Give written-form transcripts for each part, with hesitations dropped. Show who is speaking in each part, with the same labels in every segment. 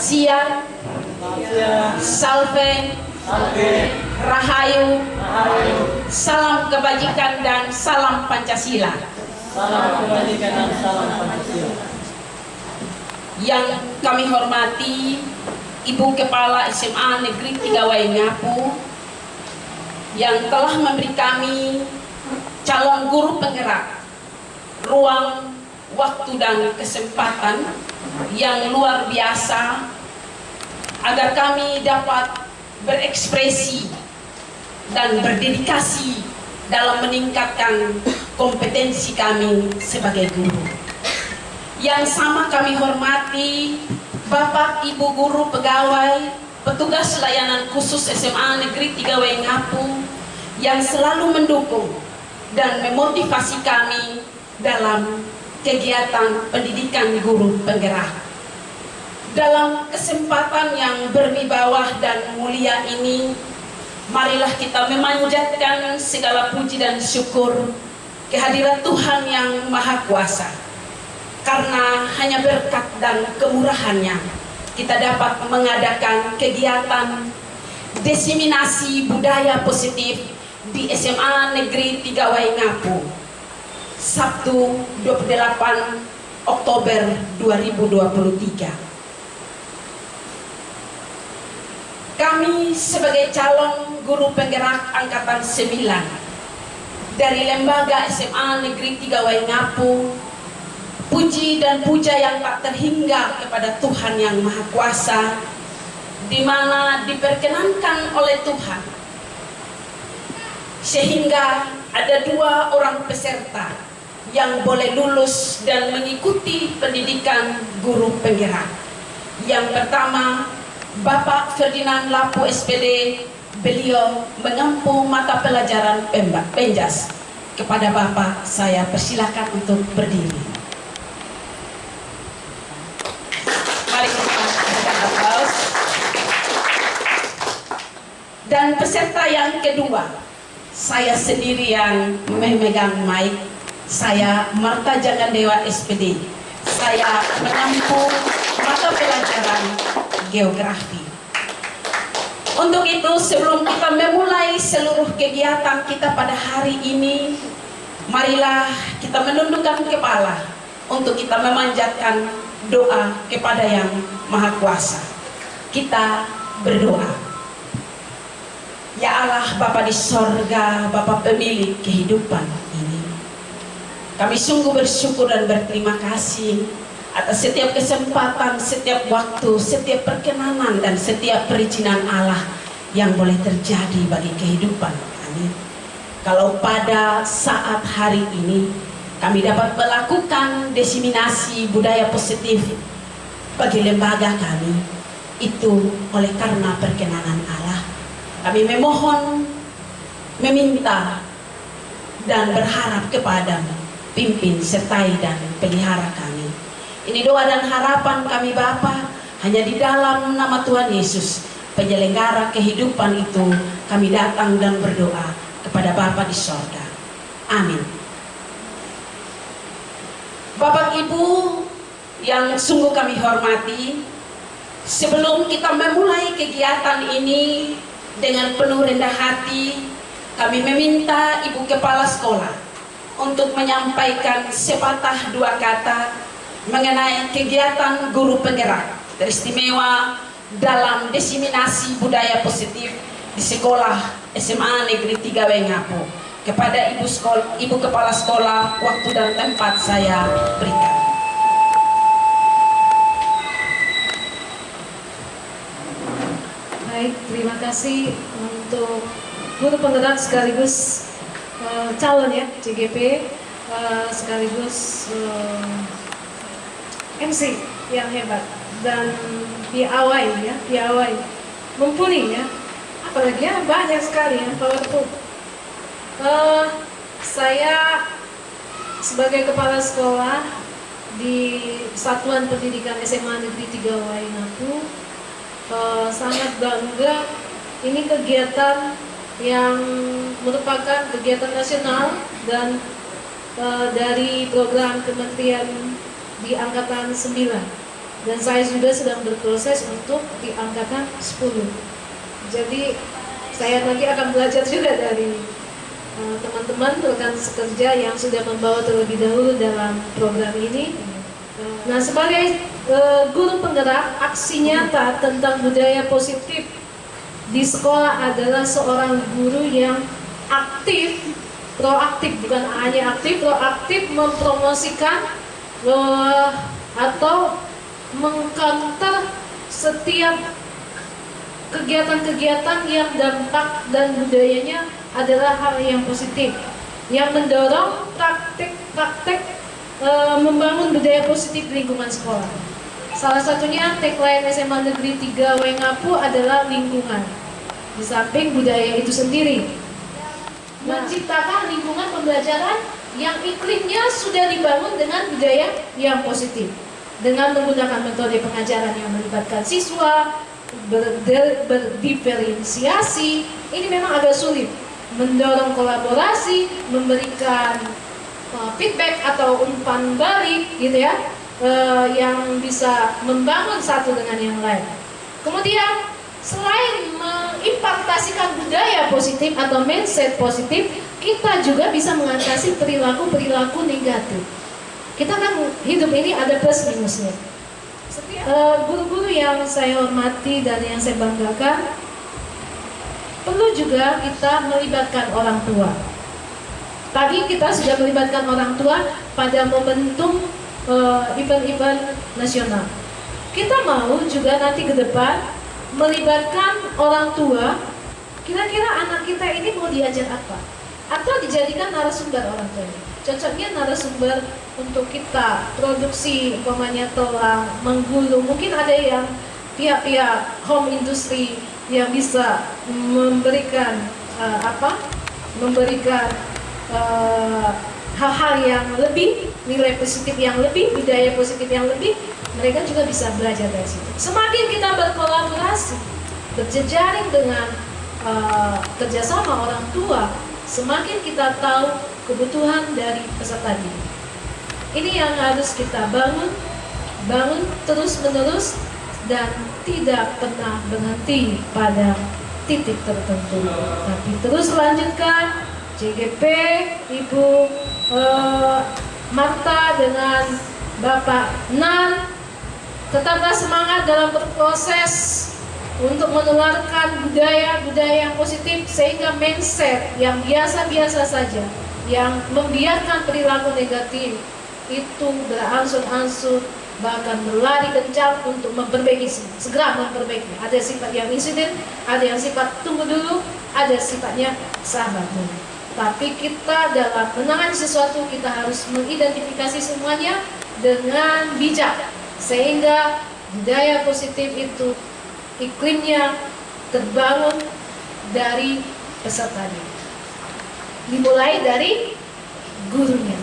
Speaker 1: Siang, Salve, Rahayu, salam kebajikan dan salam Pancasila.
Speaker 2: Salam kebajikan dan salam Pancasila.
Speaker 1: Yang kami hormati Ibu Kepala SMA Negeri 3 Waingapu yang telah memberi kami calon guru penggerak ruang, waktu dan kesempatan yang luar biasa agar kami dapat berekspresi dan berdedikasi dalam meningkatkan kompetensi kami sebagai guru. Yang sama kami hormati Bapak Ibu guru pegawai, petugas layanan khusus SMA Negeri 3 Waingapu yang selalu mendukung dan memotivasi kami dalam kegiatan pendidikan guru penggerak. Dalam kesempatan yang berwibawah dan mulia ini, marilah kita memanjatkan segala puji dan syukur kehadirat Tuhan yang Maha Kuasa. Karena hanya berkat dan kemurahannya kita dapat mengadakan kegiatan diseminasi budaya positif di SMA Negeri 3 Waingapu Sabtu 28 Oktober 2023. Kami sebagai calon guru penggerak angkatan 9 dari lembaga SMA Negeri 3 Waingapu, puji dan puja yang tak terhingga kepada Tuhan yang Maha Kuasa, di mana diperkenankan oleh Tuhan sehingga ada 2 orang peserta yang boleh lulus dan mengikuti pendidikan guru penggerak. Yang pertama, Bapak Ferdinand Lapu SPD, beliau menempuh mata pelajaran Penjas. Kepada Bapak saya persilakan untuk berdiri. Mari kita berikan aplaus. Dan peserta yang kedua, saya sendiri yang memegang mic. Saya Marta Jangandewa SPD. Saya menempuh mata pelajaran geografi. Untuk itu, sebelum kita memulai seluruh kegiatan kita pada hari ini, marilah kita menundukkan kepala untuk kita memanjatkan doa kepada Yang Maha Kuasa. Kita berdoa. Ya Allah, Bapa di sorga, Bapa pemilik kehidupan ini, kami sungguh bersyukur dan berterima kasih atas setiap kesempatan, setiap waktu, setiap perkenanan dan setiap perizinan Allah yang boleh terjadi bagi kehidupan kami. Kalau pada saat hari ini kami dapat melakukan diseminasi budaya positif bagi lembaga kami, itu oleh karena perkenanan Allah. Kami memohon, meminta dan berharap kepadamu, pimpin, sertai dan pelihara kami. Ini doa dan harapan kami Bapa, hanya di dalam nama Tuhan Yesus, penyelenggara kehidupan itu, kami datang dan berdoa kepada Bapa di sorga. Amin. Bapak Ibu yang sungguh kami hormati, sebelum kita memulai kegiatan ini dengan penuh rendah hati, kami meminta Ibu Kepala Sekolah untuk menyampaikan sepatah 2 kata mengenai kegiatan guru penggerak teristimewa dalam diseminasi budaya positif di sekolah SMA Negeri 3 Waingapu. Kepada Ibu Kepala Sekolah, waktu dan tempat saya berikan.
Speaker 3: Baik, terima kasih untuk guru penggerak sekaligus calon ya CGP, sekaligus MC yang hebat dan piawai ya, piawai mumpuni ya, apalagi ya banyak sekali ya, powerful. Saya sebagai kepala sekolah di Satuan Pendidikan SMA Negeri 3 Waingapu sangat bangga. Ini kegiatan yang merupakan kegiatan nasional dan dari program kementerian di angkatan 9 Dan saya juga sedang berproses untuk di angkatan 10. Jadi saya nanti akan belajar juga dari teman-teman rekan sekerja yang sudah membawa terlebih dahulu dalam program ini. Nah, sebagai guru penggerak, aksi nyata tentang budaya positif di sekolah adalah seorang guru yang aktif, proaktif, bukan hanya aktif, proaktif mempromosikan atau mengcounter setiap kegiatan-kegiatan yang dampak dan budayanya adalah hal yang positif, yang mendorong praktek-praktek membangun budaya positif di lingkungan sekolah. Salah satunya tagline SMA Negeri 3 Wengapu adalah lingkungan, di samping budaya itu sendiri. Menciptakan lingkungan pembelajaran yang iklimnya sudah dibangun dengan budaya yang positif, dengan menggunakan metode pengajaran yang melibatkan siswa, berdiferensiasi. Ini memang agak sulit, mendorong kolaborasi, memberikan feedback atau umpan balik gitu ya, yang bisa membangun satu dengan yang lain. Kemudian selain mengimpartasikan budaya positif atau mindset positif, kita juga bisa mengatasi perilaku-perilaku negatif. Kita kan hidup ini ada plus minusnya. Guru-guru yang saya hormati dan yang saya banggakan, perlu juga kita melibatkan orang tua. Tadi kita sudah melibatkan orang tua pada momentum event-event nasional. Kita mau juga nanti ke depan melibatkan orang tua. Kira-kira anak kita ini mau diajar apa? Atau dijadikan narasumber orang tuanya. Cocoknya narasumber untuk kita produksi, umpamanya tulang, menggulung. Mungkin ada yang pihak-pihak home industry yang bisa memberikan hal-hal yang lebih, nilai positif yang lebih, budaya positif yang lebih. Mereka juga bisa belajar dari situ. Semakin kita berkolaborasi, berjejaring dengan kerjasama orang tua, semakin kita tahu kebutuhan dari peserta didik. Ini yang harus kita bangun terus-menerus dan tidak pernah berhenti pada titik tertentu, tapi terus lanjutkan. JGP, Ibu Marta dengan Bapak Nan, tetaplah semangat dalam berproses untuk menularkan budaya-budaya yang positif, sehingga mindset yang biasa-biasa saja, yang membiarkan perilaku negatif itu berangsur-angsur, bahkan berlari kencang untuk memperbaiki, segera memperbaiki. Ada sifat yang insiden, ada yang sifat tunggu dulu, ada sifatnya sabar dulu. Tapi kita dalam menangani sesuatu, kita harus mengidentifikasi semuanya dengan bijak, sehingga budaya positif itu iklimnya terbangun dari peserta didik. Dimulai dari gurunya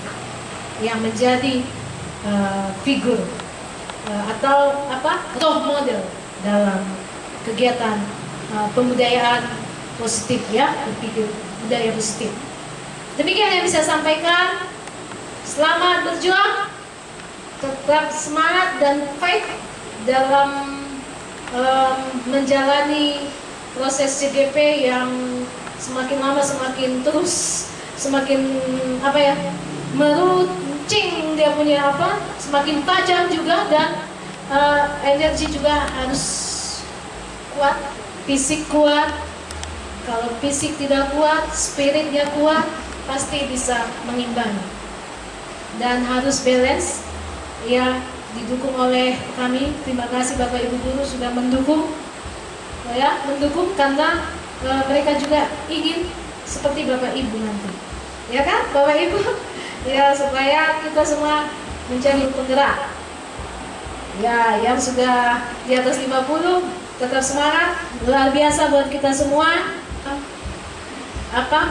Speaker 3: yang menjadi figur atau role model dalam kegiatan pembudayaan positif ya, berpikir budaya positif. Demikian yang bisa saya sampaikan. Selamat berjuang, tetap semangat dan fight dalam menjalani proses CGP yang semakin lama semakin terus, semakin meruncing dia punya semakin tajam juga, dan energi juga harus kuat, fisik kuat. Kalau fisik tidak kuat, spiritnya kuat, pasti bisa mengimbangi. Dan harus balance, ya, didukung oleh kami. Terima kasih Bapak Ibu Guru sudah mendukung, ya, mendukung karena mereka juga ingin seperti Bapak Ibu nanti, ya kan, Bapak Ibu, ya, supaya kita semua menjadi penggerak. Ya, yang sudah di atas 50 tetap semangat, luar biasa buat kita semua.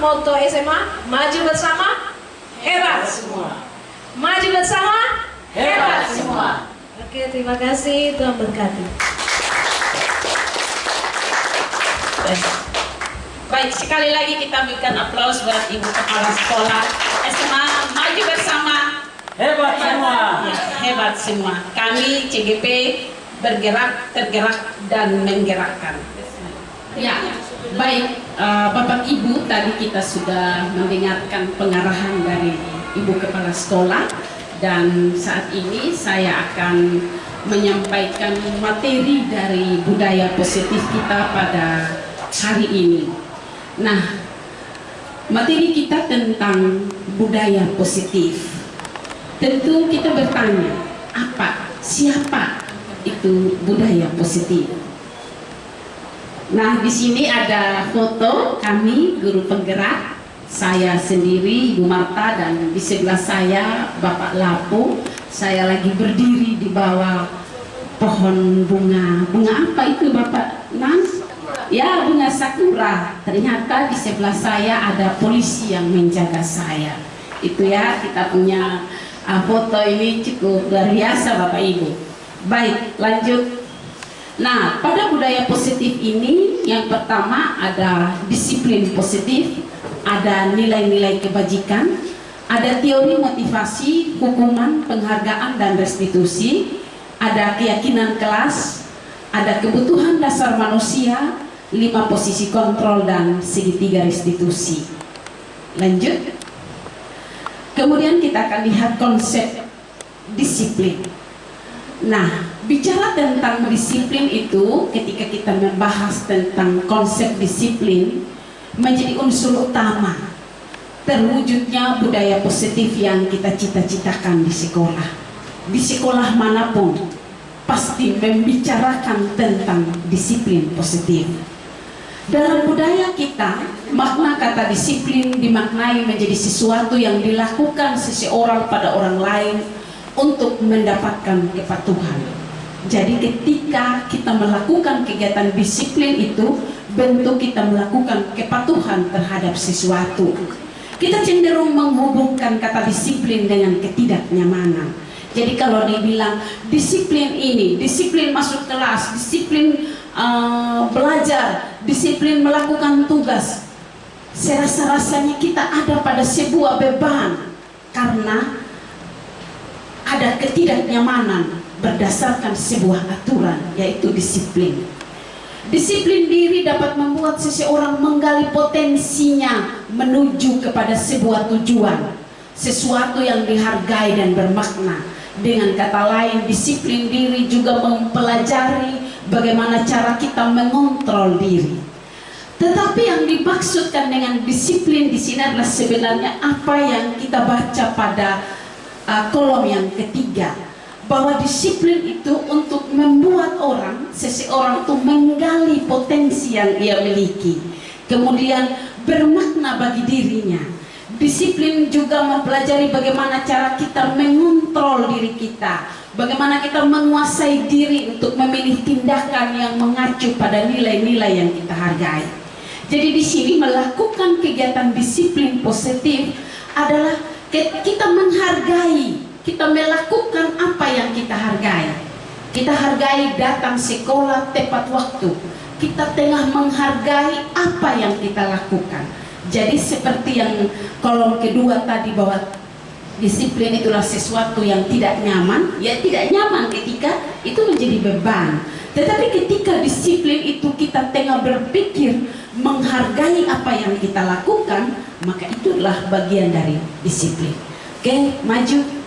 Speaker 3: Moto SMA? Maju bersama, hebat semua. Maju bersama, hebat semua. Oke, terima kasih, Tuhan berkati.
Speaker 1: Baik, sekali lagi kita berikan aplaus buat Ibu Kepala Sekolah SMA Maju Bersama,
Speaker 2: Hebat semua.
Speaker 1: Ya, hebat semua. Kami CGP bergerak, tergerak, dan menggerakkan. Ya, baik Bapak Ibu, tadi kita sudah mendengarkan pengarahan dari Ibu Kepala Sekolah, dan saat ini saya akan menyampaikan materi dari budaya positif kita pada hari ini. Nah, materi kita tentang budaya positif. Tentu kita bertanya, siapa itu budaya positif? Nah, di sini ada foto kami guru penggerak, saya sendiri Ibu Marta, dan di sebelah saya Bapak Lapo. Saya lagi berdiri di bawah pohon bunga. Bunga apa itu Bapak Nas? Ya, bunga sakura. Ternyata di sebelah saya ada polisi yang menjaga saya. Itu ya, kita punya foto ini cukup luar biasa Bapak Ibu. Baik, lanjut. Nah, pada budaya positif ini yang pertama ada disiplin positif, ada nilai-nilai kebajikan, ada teori motivasi, hukuman, penghargaan, dan restitusi, ada keyakinan kelas, ada kebutuhan dasar manusia, 5 posisi kontrol, dan segitiga restitusi. Lanjut. Kemudian kita akan lihat konsep disiplin. Nah, bicara tentang disiplin itu, ketika kita membahas tentang konsep disiplin, menjadi unsur utama terwujudnya budaya positif yang kita cita-citakan di sekolah. Di sekolah manapun pasti membicarakan tentang disiplin positif. Dalam budaya kita, makna kata disiplin dimaknai menjadi sesuatu yang dilakukan seseorang pada orang lain untuk mendapatkan kepatuhan. Jadi ketika kita melakukan kegiatan disiplin itu, bentuk kita melakukan kepatuhan terhadap sesuatu. Kita cenderung menghubungkan kata disiplin dengan ketidaknyamanan. Jadi kalau dibilang disiplin ini, disiplin masuk kelas, disiplin belajar, disiplin melakukan tugas, serasa-rasanya kita ada pada sebuah beban karena ada ketidaknyamanan berdasarkan sebuah aturan, yaitu disiplin. Disiplin diri dapat membuat seseorang menggali potensinya menuju kepada sebuah tujuan, sesuatu yang dihargai dan bermakna. Dengan kata lain, disiplin diri juga mempelajari bagaimana cara kita mengontrol diri. Tetapi yang dimaksudkan dengan disiplin di sini adalah sebenarnya apa yang kita baca pada kolom yang ketiga, bahwa disiplin itu untuk membuat seseorang itu menggali potensi yang ia miliki, kemudian bermakna bagi dirinya. Disiplin juga mempelajari bagaimana cara kita mengontrol diri kita, bagaimana kita menguasai diri untuk memilih tindakan yang mengacu pada nilai-nilai yang kita hargai. Jadi di sini melakukan kegiatan disiplin positif adalah kita menghargai, kita melakukan apa yang kita hargai. Kita hargai datang sekolah tepat waktu. Kita tengah menghargai apa yang kita lakukan. Jadi seperti yang kolom kedua tadi, bahwa disiplin itulah sesuatu yang tidak nyaman. Ya, tidak nyaman ketika itu menjadi beban. Tetapi ketika disiplin itu kita tengah berpikir menghargai apa yang kita lakukan, maka itulah bagian dari disiplin. Oke, maju.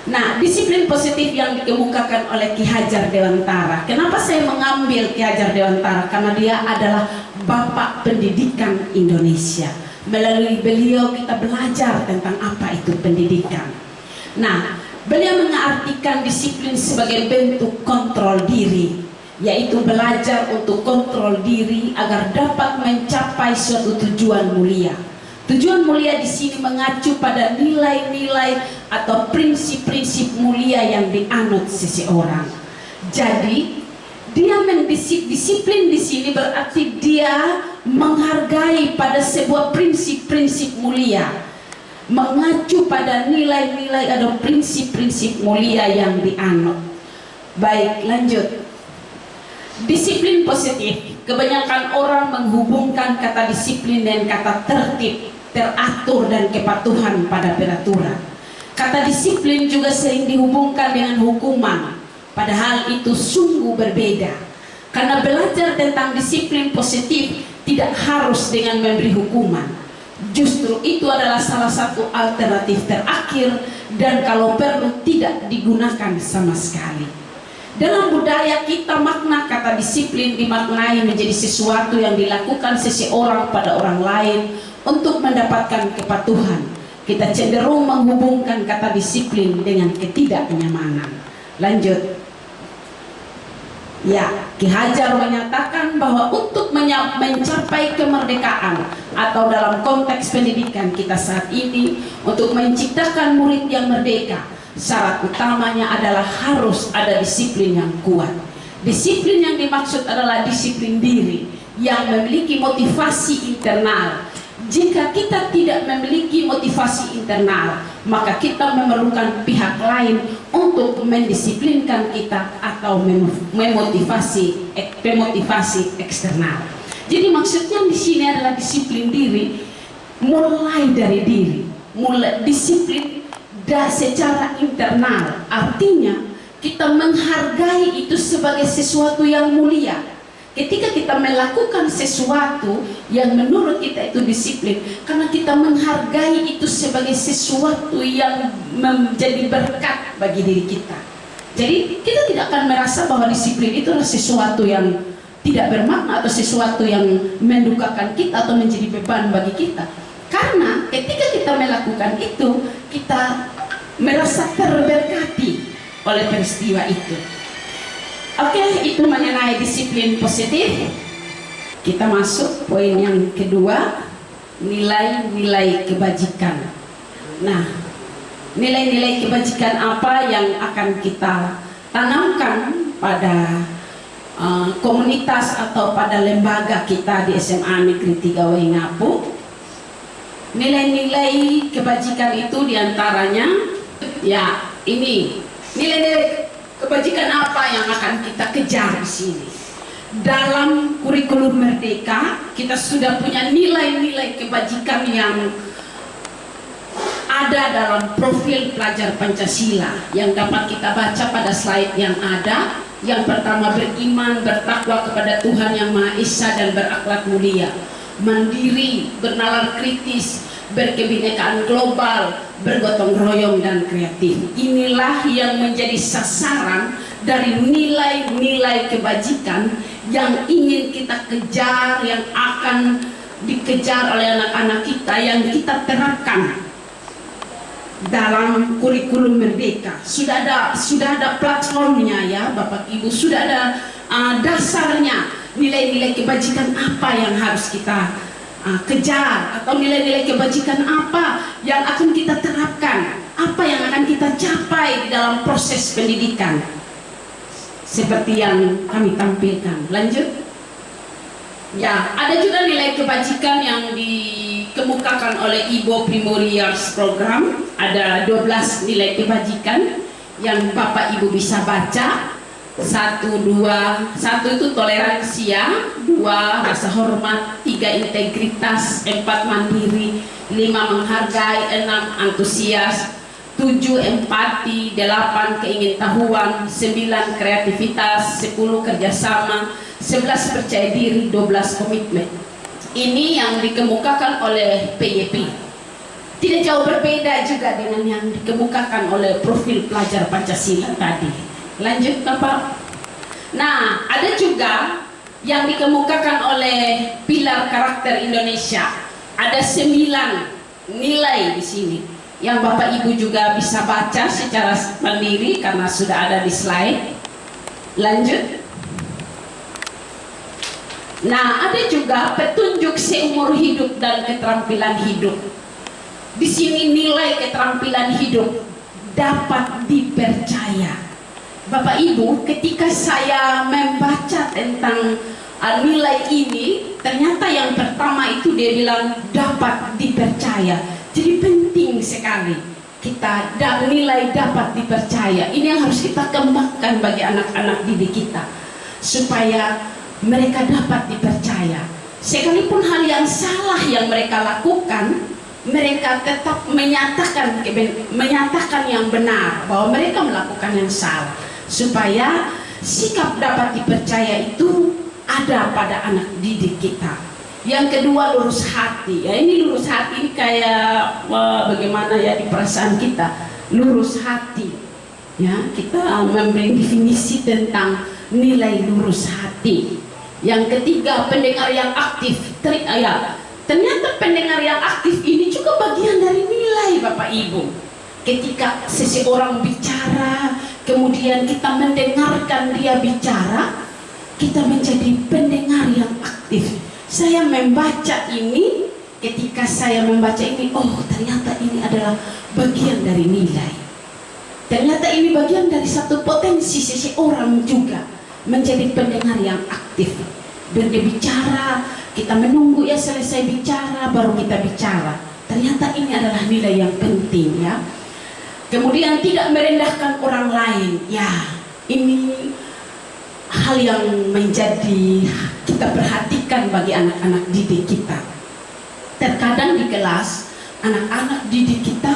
Speaker 1: Nah, disiplin positif yang dikemukakan oleh Ki Hajar Dewantara. Kenapa saya mengambil Ki Hajar Dewantara? Karena dia adalah Bapak Pendidikan Indonesia. Melalui beliau kita belajar tentang apa itu pendidikan. Nah, beliau mengartikan disiplin sebagai bentuk kontrol diri, yaitu belajar untuk kontrol diri agar dapat mencapai suatu tujuan mulia. Tujuan mulia di sini mengacu pada nilai-nilai atau prinsip-prinsip mulia yang dianut seseorang. Jadi, dia mendisiplin di sini berarti dia menghargai pada sebuah prinsip-prinsip mulia, mengacu pada nilai-nilai atau prinsip-prinsip mulia yang dianut. Baik, lanjut. Disiplin positif. Kebanyakan orang menghubungkan kata disiplin dan kata tertib, teratur, dan kepatuhan pada peraturan. Kata disiplin juga sering dihubungkan dengan hukuman, padahal itu sungguh berbeda. Karena belajar tentang disiplin positif tidak harus dengan memberi hukuman. Justru itu adalah salah satu alternatif terakhir dan kalau perlu tidak digunakan sama sekali. Dalam budaya kita, makna kata disiplin dimaknai menjadi sesuatu yang dilakukan seseorang pada orang lain untuk mendapatkan kepatuhan. Kita cenderung menghubungkan kata disiplin dengan ketidaknyamanan. Lanjut. Ya, Ki Hajar menyatakan bahwa untuk mencapai kemerdekaan atau dalam konteks pendidikan kita saat ini, untuk menciptakan murid yang merdeka, syarat utamanya adalah harus ada disiplin yang kuat. Disiplin yang dimaksud adalah disiplin diri yang memiliki motivasi internal. Jika kita tidak memiliki motivasi internal, maka kita memerlukan pihak lain untuk mendisiplinkan kita atau memotivasi eksternal. Jadi maksudnya di sini adalah disiplin diri, mulai dari diri, mulai disiplin secara internal. Artinya kita menghargai itu sebagai sesuatu yang mulia. Ketika kita melakukan sesuatu yang menurut kita itu disiplin, karena kita menghargai itu sebagai sesuatu yang menjadi berkat bagi diri kita. Jadi kita tidak akan merasa bahwa disiplin itu adalah sesuatu yang tidak bermakna atau sesuatu yang mendukakan kita atau menjadi beban bagi kita. Karena ketika kita melakukan itu, kita merasa terberkati oleh peristiwa itu. Oke, itu mengenai disiplin positif. Kita masuk poin yang kedua, nilai-nilai kebajikan. Nah, nilai-nilai kebajikan apa yang akan kita tanamkan pada komunitas atau pada lembaga kita di SMA Negeri 3 Waingapu? Nilai-nilai kebajikan itu diantaranya, ya ini nilai-nilai kebajikan apa yang akan kita kejar di sini. Dalam kurikulum Merdeka, kita sudah punya nilai-nilai kebajikan yang ada dalam profil pelajar Pancasila yang dapat kita baca pada slide yang ada. Yang pertama, beriman, bertakwa kepada Tuhan Yang Maha Esa dan berakhlak mulia, mandiri, bernalar kritis, berkebinekaan global, bergotong royong dan kreatif. Inilah yang menjadi sasaran dari nilai-nilai kebajikan yang ingin kita kejar, yang akan dikejar oleh anak-anak kita, yang kita terapkan dalam kurikulum Merdeka. Sudah ada platformnya ya Bapak Ibu, sudah ada dasarnya, nilai-nilai kebajikan apa yang harus kita kejar, atau nilai-nilai kebajikan apa yang akan kita terapkan, apa yang akan kita capai di dalam proses pendidikan seperti yang kami tampilkan. Lanjut. Ya, ada juga nilai kebajikan yang dikemukakan oleh Ibo Primorials Program. Ada 12 nilai kebajikan yang Bapak Ibu bisa baca. 1 itu toleransi, 2 rasa hormat, 3 integritas, 4 mandiri, 5 menghargai, 6 antusias, 7 empati, 8 keingintahuan, 9 kreativitas, 10 kerjasama, 11 percaya diri, 12 komitmen. Ini yang dikemukakan oleh PYP. Tidak jauh berbeda juga dengan yang dikemukakan oleh profil pelajar Pancasila tadi. Lanjut Bapak. Nah, ada juga yang dikemukakan oleh pilar karakter Indonesia. Ada 9 nilai di sini yang Bapak Ibu juga bisa baca secara mandiri karena sudah ada di slide. Lanjut. Nah, ada juga petunjuk seumur hidup dan keterampilan hidup. Di sini nilai keterampilan hidup dapat dipercaya. Bapak Ibu, ketika saya membaca tentang nilai ini, ternyata yang pertama itu dia bilang dapat dipercaya. Jadi penting sekali kita nilai dapat dipercaya. Ini yang harus kita kembangkan bagi anak-anak didik kita supaya mereka dapat dipercaya. Sekalipun hal yang salah yang mereka lakukan, mereka tetap menyatakan yang benar, bahwa mereka melakukan yang salah, supaya sikap dapat dipercaya itu ada pada anak didik kita. Yang kedua, lurus hati. Ya, ini lurus hati ini kayak bagaimana ya di perasaan kita, lurus hati. Ya, kita memberi definisi tentang nilai lurus hati. Yang ketiga, pendengar yang aktif. Ternyata pendengar yang aktif ini juga bagian dari nilai Bapak Ibu. Ketika seseorang bicara, kemudian kita mendengarkan dia bicara, kita menjadi pendengar yang aktif. Saya membaca ini, ketika saya membaca ini, oh ternyata ini adalah bagian dari nilai. Ternyata ini bagian dari satu potensi seseorang juga menjadi pendengar yang aktif. Berbicara, kita menunggu ya selesai bicara baru kita bicara. Ternyata ini adalah nilai yang penting ya. Kemudian tidak merendahkan orang lain. Ya, ini hal yang menjadi kita perhatikan bagi anak-anak didik kita. Terkadang di kelas anak-anak didik kita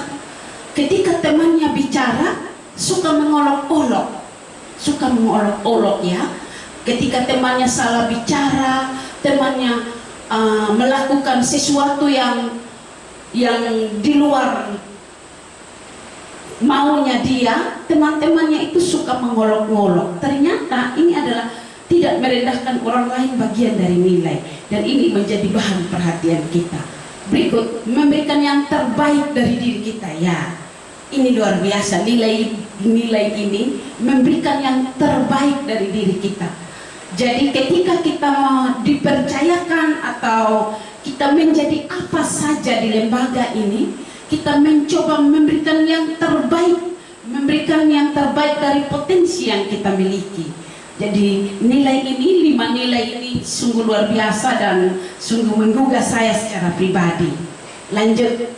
Speaker 1: ketika temannya bicara suka mengolok-olok. Ya. Ketika temannya salah bicara, temannya melakukan sesuatu yang di luar maunya dia, teman-temannya itu suka mengolok-olok. Ternyata ini adalah tidak merendahkan orang lain, bagian dari nilai, dan ini menjadi bahan perhatian kita. Berikut, memberikan yang terbaik dari diri kita. Ya, ini luar biasa, nilai ini memberikan yang terbaik dari diri kita. Jadi ketika kita dipercayakan atau kita menjadi apa saja di lembaga ini, kita mencoba memberikan yang terbaik dari potensi yang kita miliki. Jadi nilai ini, 5 nilai ini sungguh luar biasa dan sungguh menggugah saya secara pribadi. Lanjut.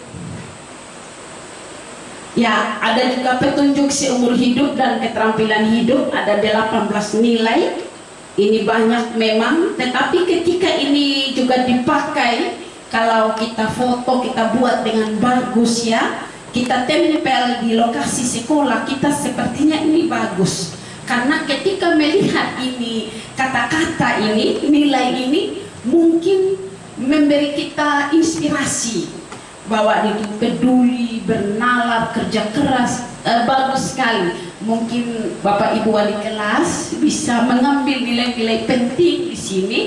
Speaker 1: Ya, ada juga petunjuk seumur hidup dan keterampilan hidup, ada 18 nilai. Ini banyak memang, tetapi ketika ini juga dipakai, kalau kita foto, kita buat dengan bagus ya, kita tempel di lokasi sekolah kita, sepertinya ini bagus. Karena ketika melihat ini, kata-kata ini, nilai ini, mungkin memberi kita inspirasi bahwa itu peduli, bernalar, kerja keras, bagus sekali. Mungkin Bapak Ibu wali kelas bisa mengambil nilai-nilai penting di sini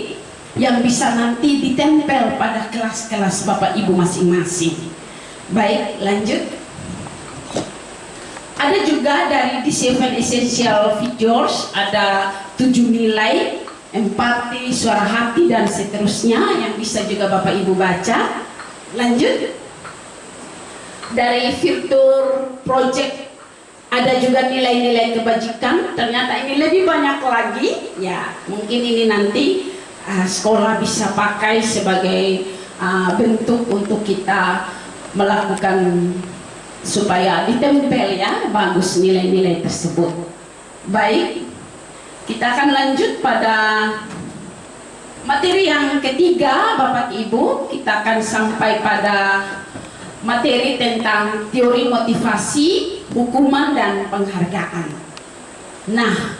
Speaker 1: yang bisa nanti ditempel pada kelas-kelas Bapak Ibu masing-masing. Baik, lanjut. Ada juga dari The 7 Essential Features, ada 7 nilai, empati, suara hati, dan seterusnya yang bisa juga Bapak Ibu baca. Lanjut. Dari Virtual Project ada juga nilai-nilai kebajikan. Ternyata ini lebih banyak lagi. Ya, mungkin ini nanti sekolah bisa pakai sebagai bentuk untuk kita melakukan supaya ditempel ya, bagus nilai-nilai tersebut. Baik, kita akan lanjut pada materi yang ketiga Bapak Ibu. Kita akan sampai pada materi tentang teori motivasi, hukuman, dan penghargaan. Nah,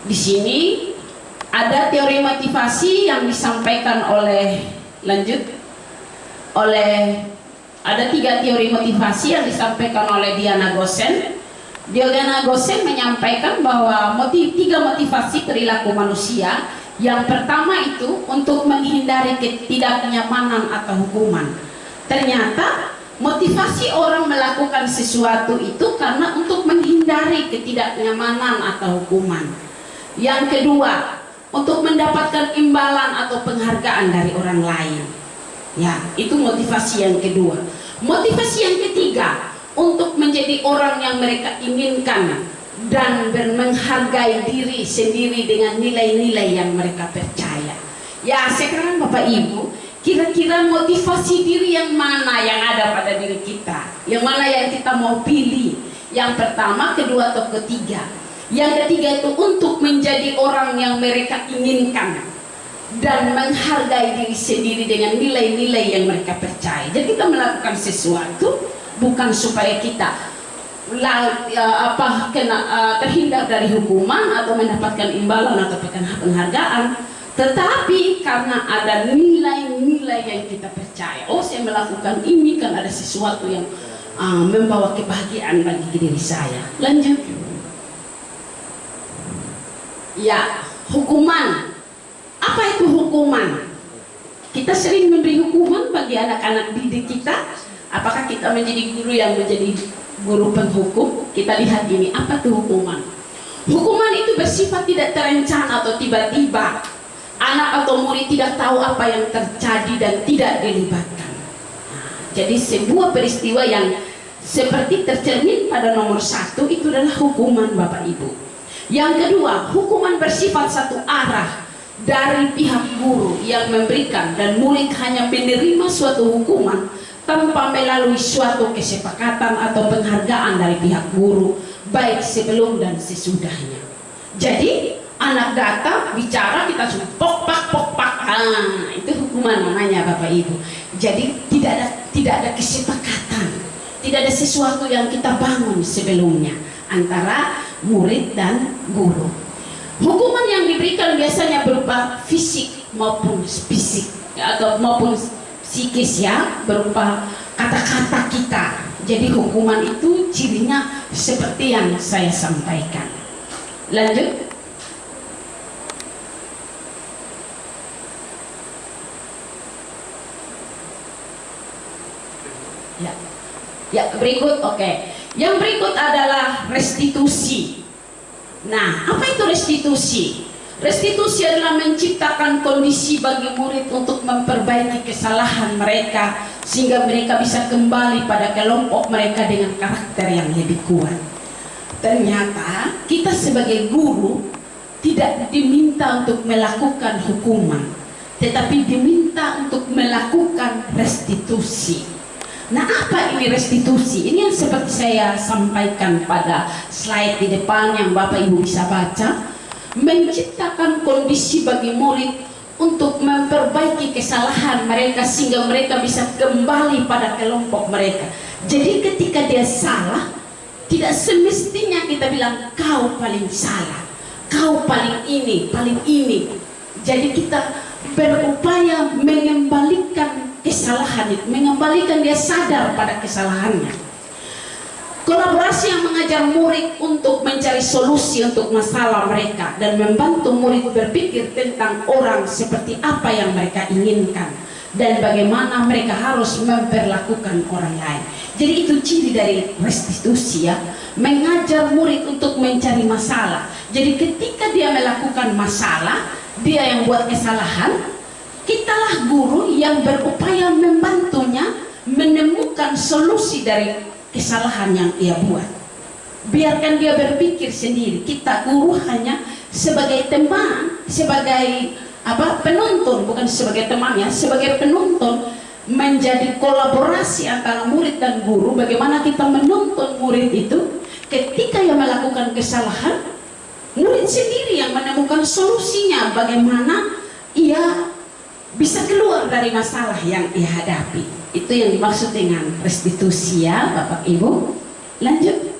Speaker 1: di sini ada teori motivasi yang disampaikan oleh ada 3 teori motivasi yang disampaikan oleh Diana Gosen. Diana Gosen menyampaikan bahwa 3 motivasi perilaku manusia. Yang pertama itu untuk menghindari ketidaknyamanan atau hukuman. Ternyata motivasi orang melakukan sesuatu itu karena untuk menghindari ketidaknyamanan atau hukuman. Yang kedua, untuk mendapatkan imbalan atau penghargaan dari orang lain. Ya, itu motivasi yang kedua. Motivasi yang ketiga, untuk menjadi orang yang mereka inginkan dan menghargai diri sendiri dengan nilai-nilai yang mereka percaya. Ya, sekarang Bapak Ibu, kira-kira motivasi diri yang mana yang ada pada diri kita? Yang mana yang kita mau pilih? Yang pertama, kedua, atau ketiga? Yang ketiga itu untuk menjadi orang yang mereka inginkan. dan menghargai diri sendiri dengan nilai-nilai yang mereka percaya. Jadi kita melakukan sesuatu bukan supaya kita terhindar dari hukuman atau mendapatkan imbalan atau penghargaan, tetapi karena ada nilai-nilai yang kita percaya. Oh, saya melakukan ini kan ada sesuatu yang membawa kebahagiaan bagi diri saya. Lanjut. Ya, hukuman. Apa itu hukuman? Kita sering memberi hukuman bagi anak-anak didik kita. Apakah kita menjadi guru yang menjadi guru penghukum? Kita lihat ini, apa itu hukuman? Hukuman itu bersifat tidak terencana atau tiba-tiba. Anak atau murid tidak tahu apa yang terjadi dan tidak dilibatkan. Jadi sebuah peristiwa yang seperti tercermin pada nomor 1 itu adalah hukuman Bapak Ibu. Yang kedua, hukuman bersifat satu arah dari pihak guru yang memberikan, dan murid hanya menerima suatu hukuman tanpa melalui suatu kesepakatan atau penghargaan dari pihak guru, baik sebelum dan sesudahnya. Jadi anak datang bicara, kita cuma pok pak, itu hukuman namanya Bapak Ibu. Jadi tidak ada kesepakatan, tidak ada sesuatu yang kita bangun sebelumnya antara murid dan guru. Hukuman yang diberikan biasanya berupa fisik maupun fisik atau maupun psikis, ya, berupa kata-kata kita. Jadi hukuman itu cirinya seperti yang saya sampaikan. Lanjut. Ya, berikut, oke. Yang berikut adalah restitusi. Nah, apa itu restitusi? Restitusi adalah menciptakan kondisi bagi murid untuk memperbaiki kesalahan mereka sehingga mereka bisa kembali pada kelompok mereka dengan karakter yang lebih kuat. Ternyata kita sebagai guru tidak diminta untuk melakukan hukuman, tetapi diminta untuk melakukan restitusi. Nah, apa ini restitusi? Ini yang seperti saya sampaikan pada slide di depan yang Bapak Ibu bisa baca. Menciptakan kondisi bagi murid untuk memperbaiki kesalahan mereka sehingga mereka bisa kembali pada kelompok mereka. Jadi ketika dia salah, tidak semestinya kita bilang kau paling salah, kau paling ini, paling ini. Jadi kita berupaya mengembalikan kesalahan itu, mengembalikan dia sadar pada kesalahannya. Kolaborasi yang mengajar murid untuk mencari solusi untuk masalah mereka dan membantu murid berpikir tentang orang seperti apa yang mereka inginkan dan bagaimana mereka harus memperlakukan orang lain. Jadi itu ciri dari restitusi, ya, mengajar murid untuk mencari masalah. Jadi ketika dia melakukan masalah, dia yang buat kesalahan, kitalah guru yang berupaya membantunya menemukan solusi dari kesalahan yang ia buat. Biarkan dia berpikir sendiri. Kita guru hanya sebagai teman, sebagai penuntun, bukan sebagai teman, ya, sebagai penuntun, menjadi kolaborasi antara murid dan guru. Bagaimana kita menuntun murid itu ketika ia melakukan kesalahan, murid sendiri yang menemukan solusinya, bagaimana ia bisa keluar dari masalah yang ia hadapi. Itu yang dimaksud dengan restitusi, ya Bapak Ibu. Lanjut.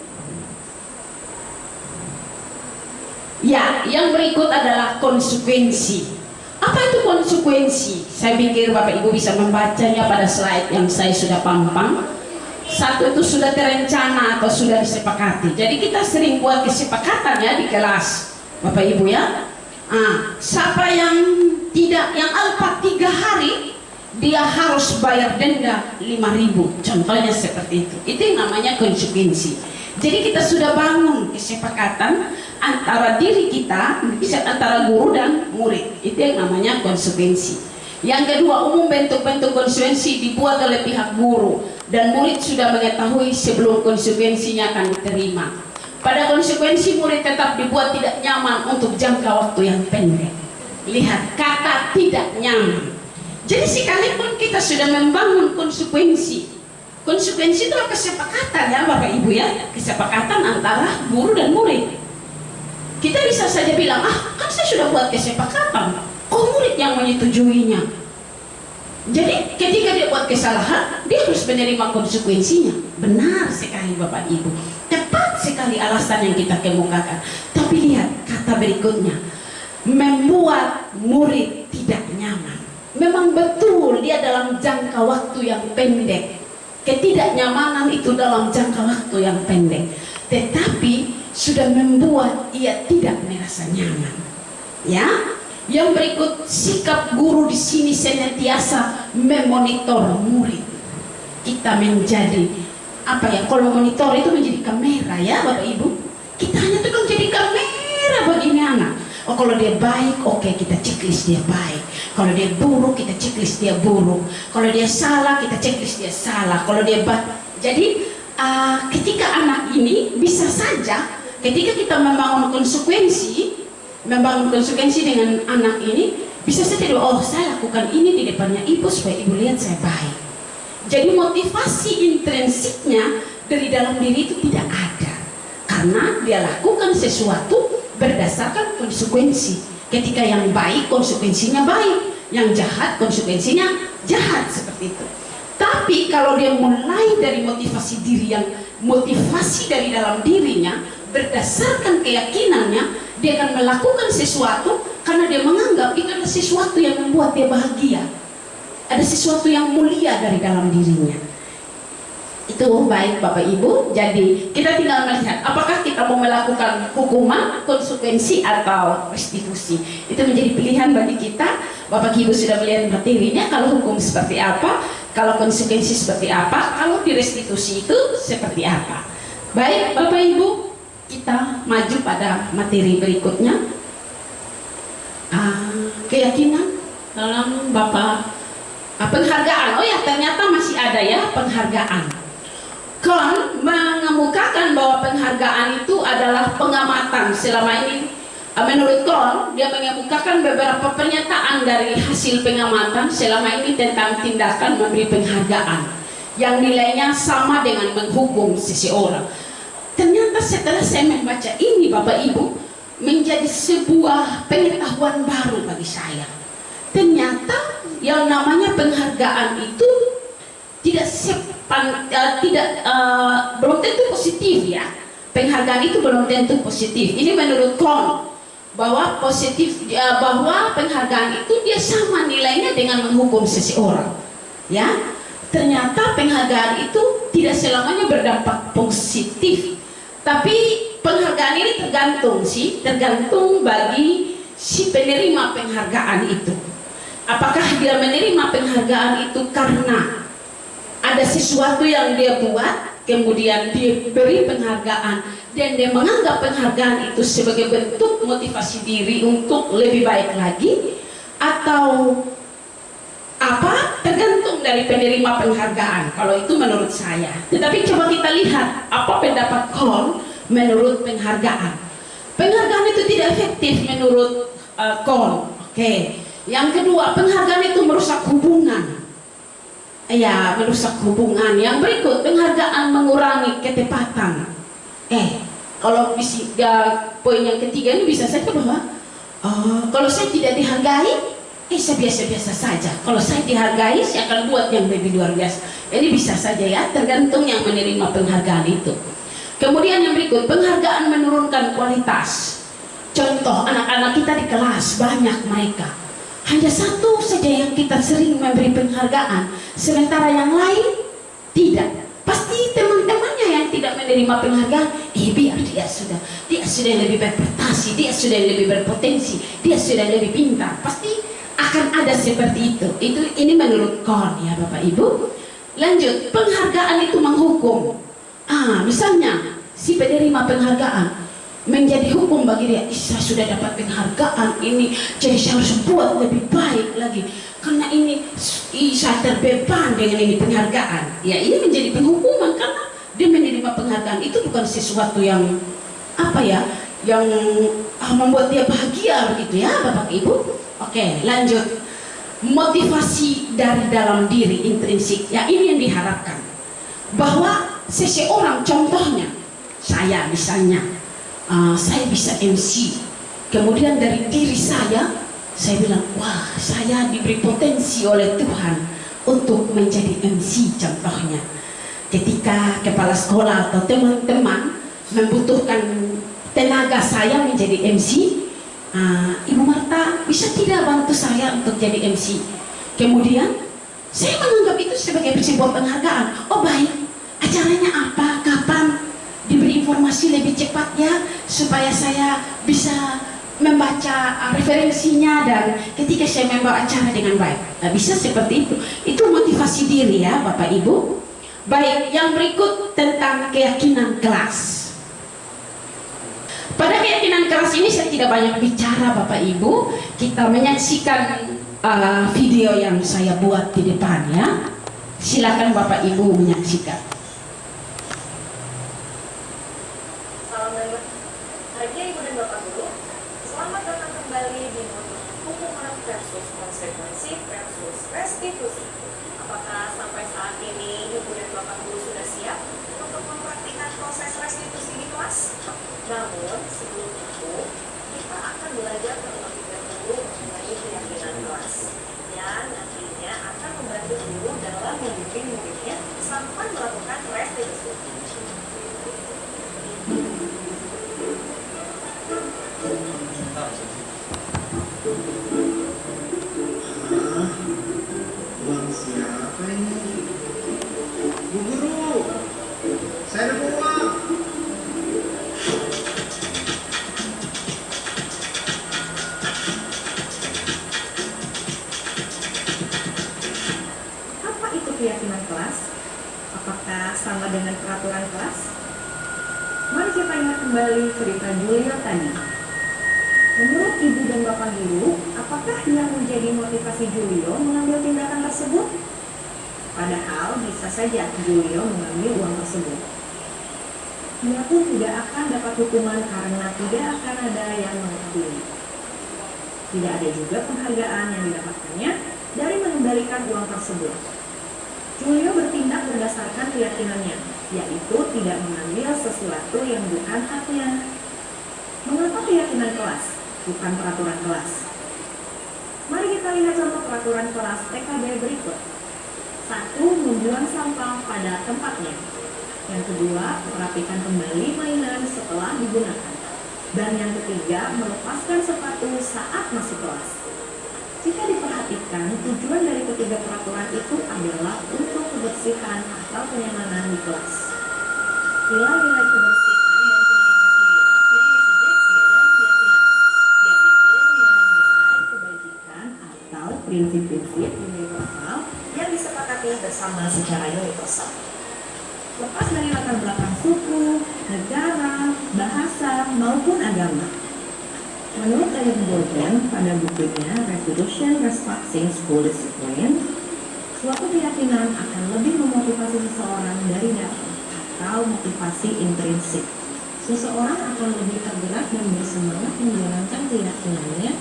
Speaker 1: Ya, yang berikut adalah konsekuensi. Apa itu konsekuensi? Saya pikir Bapak Ibu bisa membacanya pada slide yang saya sudah pampang. Satu itu sudah terencana atau sudah disepakati. Jadi kita sering buat kesepakatan, ya, di kelas Bapak Ibu, ya. Siapa yang alpa 3 hari, dia harus bayar denda 5.000. Contohnya seperti itu. Itu yang namanya konsekuensi. Jadi kita sudah bangun kesepakatan antara diri kita, antara guru dan murid. Itu yang namanya konsekuensi. Yang kedua, umum bentuk-bentuk konsekuensi dibuat oleh pihak guru dan murid sudah mengetahui sebelum konsekuensinya akan diterima. Pada konsekuensi, murid tetap dibuat tidak nyaman untuk jangka waktu yang pendek. Lihat kata tidak nyaman. Jadi sekalipun kita sudah membangun konsekuensi, konsekuensi itu kesepakatan, ya Bapak Ibu, ya, kesepakatan antara guru dan murid. Kita bisa saja bilang, kan saya sudah buat kesepakatan, kok murid yang menyetujuinya. Jadi ketika dia buat kesalahan, dia harus menerima konsekuensinya. Benar sekali Bapak Ibu, tepat sekali alasan yang kita kemukakan. Tapi lihat kata berikutnya, membuat murid tidak nyaman. Memang betul dia dalam jangka waktu yang pendek, ketidaknyamanan itu dalam jangka waktu yang pendek, tetapi sudah membuat ia tidak merasa nyaman. Ya, yang berikut, sikap guru di sini senantiasa memonitor murid. Kita menjadi apa ya? Kalau monitor itu menjadi kamera ya Bapak Ibu. Kita hanya tukang jadi kamera bagi anak. Oh, kalau dia baik, oke, kita checklist dia baik. Kalau dia buruk, kita checklist dia buruk. Kalau dia salah, kita checklist dia salah. Kalau dia jadi ketika anak ini bisa saja ketika kita membangun konsekuensi dengan anak ini, bisa saja dia, oh saya lakukan ini di depannya ibu supaya ibu lihat saya baik. Jadi motivasi intrinsiknya dari dalam diri itu tidak ada, karena dia lakukan sesuatu berdasarkan konsekuensi. Ketika yang baik konsekuensinya baik, yang jahat konsekuensinya jahat, seperti itu. Tapi kalau dia mulai dari motivasi diri, yang motivasi dari dalam dirinya berdasarkan keyakinannya, dia akan melakukan sesuatu karena dia menganggap itu adalah sesuatu yang membuat dia bahagia, ada sesuatu yang mulia dari dalam dirinya. Itu baik Bapak Ibu. Jadi kita tinggal melihat apakah kita mau melakukan hukuman, konsekuensi, atau restitusi. Itu menjadi pilihan bagi kita. Bapak Ibu sudah melihat materinya, kalau hukum seperti apa, kalau konsekuensi seperti apa, kalau direstitusi itu seperti apa. Baik Bapak Ibu, kita maju pada materi berikutnya. Keyakinan dalam Bapak, penghargaan. Oh ya, ternyata masih ada ya penghargaan. Kohn mengemukakan bahwa penghargaan itu adalah pengamatan. Selama ini menurut Kohn, dia mengemukakan beberapa pernyataan dari hasil pengamatan selama ini tentang tindakan memberi penghargaan yang nilainya sama dengan menghukum seseorang. Ternyata setelah saya membaca ini Bapak Ibu, menjadi sebuah pengetahuan baru bagi saya. Ternyata yang namanya penghargaan itu belum tentu positif ya. Penghargaan itu belum tentu positif. Ini menurut Kohn, bahwa bahwa penghargaan itu dia sama nilainya dengan menghukum seseorang. Ya, ternyata penghargaan itu tidak selamanya berdampak positif. Tapi penghargaan ini tergantung bagi si penerima penghargaan itu. Apakah dia menerima penghargaan itu karena ada sesuatu yang dia buat, kemudian diberi penghargaan, dan dia menganggap penghargaan itu sebagai bentuk motivasi diri untuk lebih baik lagi, atau apa, tergantung dari penerima penghargaan. Kalau itu menurut saya. Tetapi coba kita lihat apa pendapat Kohn menurut penghargaan. Penghargaan itu tidak efektif menurut Kohn. Oke. Yang kedua, penghargaan itu merusak hubungan. Ya, merusak hubungan. Yang berikut, penghargaan mengurangi ketepatan. Kalau poin yang ketiga ini bisa saja bahwa kalau saya tidak dihargai, saya biasa-biasa saja. Kalau saya dihargai, saya akan buat yang lebih luar biasa. Ini bisa saja ya, tergantung yang menerima penghargaan itu. Kemudian yang berikut, penghargaan menurunkan kualitas. Contoh, anak-anak kita di kelas, banyak mereka. Hanya satu saja yang kita sering memberi penghargaan, sementara yang lain tidak. Pasti teman-temannya yang tidak menerima penghargaan, biar dia sudah lebih berprestasi, dia sudah lebih berpotensi, dia sudah lebih pintar. Pasti akan ada seperti itu. Ini menurut Kohn ya Bapak Ibu. Lanjut, penghargaan itu menghukum. Misalnya si penerima penghargaan menjadi hukum bagi dia, saya sudah dapat penghargaan ini, jadi saya harus buat lebih baik lagi karena ini saya terbeban dengan ini penghargaan. Ya, ini menjadi penghukuman karena dia menerima penghargaan itu bukan sesuatu yang yang membuat dia bahagia begitu ya Bapak Ibu. Oke, lanjut. Motivasi dari dalam diri intrinsik. Ya, ini yang diharapkan. Bahwa seseorang, contohnya saya misalnya, saya bisa MC. Kemudian dari diri saya Saya bilang, wah, saya diberi potensi oleh Tuhan untuk menjadi MC contohnya. Ketika kepala sekolah atau teman-teman membutuhkan tenaga saya menjadi MC, Ibu Marta bisa tidak bantu saya untuk jadi MC? Kemudian saya menganggap itu sebagai sebuah penghargaan. Oh baik, acaranya apa, kapan, diberi informasi lebih cepat ya, supaya saya bisa membaca referensinya, dan ketika saya membawa acara dengan baik. Bisa seperti itu. Itu motivasi diri ya Bapak Ibu. Baik, yang berikut tentang keyakinan kelas. Pada keyakinan kelas ini saya tidak banyak bicara Bapak Ibu. Kita menyaksikan video yang saya buat di depan ya. Silakan Bapak Ibu menyaksikan.
Speaker 4: Salam dan bahagia Ibu dan Bapak Guru. Selamat datang kembali di modul hubungan versus konsekuensi versus restitusi. Apakah sampai saat ini Ibu dan Bapak Guru sudah siap untuk mempraktikkan proses restitusi di kelas? Namun sebelum itu, kita akan belajar terlebih dahulu mengenai keyakinan kelas yang nantinya akan membantu guru dalam membimbing muridnya sampai melakukan restitusi.
Speaker 5: Uang siapa ini? Bu Guru, saya ada uang.
Speaker 4: Apa itu keyakinan kelas? Apakah sama dengan peraturan kelas? Mari kita ingat kembali cerita Julio tadi. Menurut Ibu dan Bapak Guru, apakah yang menjadi motivasi Julio mengambil tindakan tersebut? Padahal bisa saja Julio mengambil uang tersebut. Dia pun tidak akan dapat hukuman karena tidak akan ada yang mengadili. Tidak ada juga penghargaan yang didapatkannya dari mengembalikan uang tersebut. Julio bertindak berdasarkan keyakinannya, yaitu tidak mengambil sesuatu yang bukan haknya. Mengapa keyakinan kelas, bukan peraturan kelas? Mari kita lihat contoh peraturan kelas TKB berikut. 1. Membuang sampah pada tempatnya. Yang kedua, merapikan kembali mainan setelah digunakan. Dan yang ketiga, melepaskan sepatu saat masuk kelas. Jika diperhatikan, tujuan dari ketiga peraturan itu adalah untuk kebersihan atau kenyamanan di kelas. Nilai-nilai kebersihan dan kenyamanan yang disebut sebagai keyakinan, yaitu nilai-nilai kebajikan atau prinsip-prinsip universal yang disepakati bersama secara universal. Lepas dari latar belakang suku, negara, bahasa, maupun agama. Menurut David Gordon pada bukunya Restitution Respecting School Discipline, suatu keyakinan akan lebih memotivasi seseorang dari dalam atau motivasi intrinsik. Seseorang akan lebih tergerak dan bersemangat menjalankan keyakinannya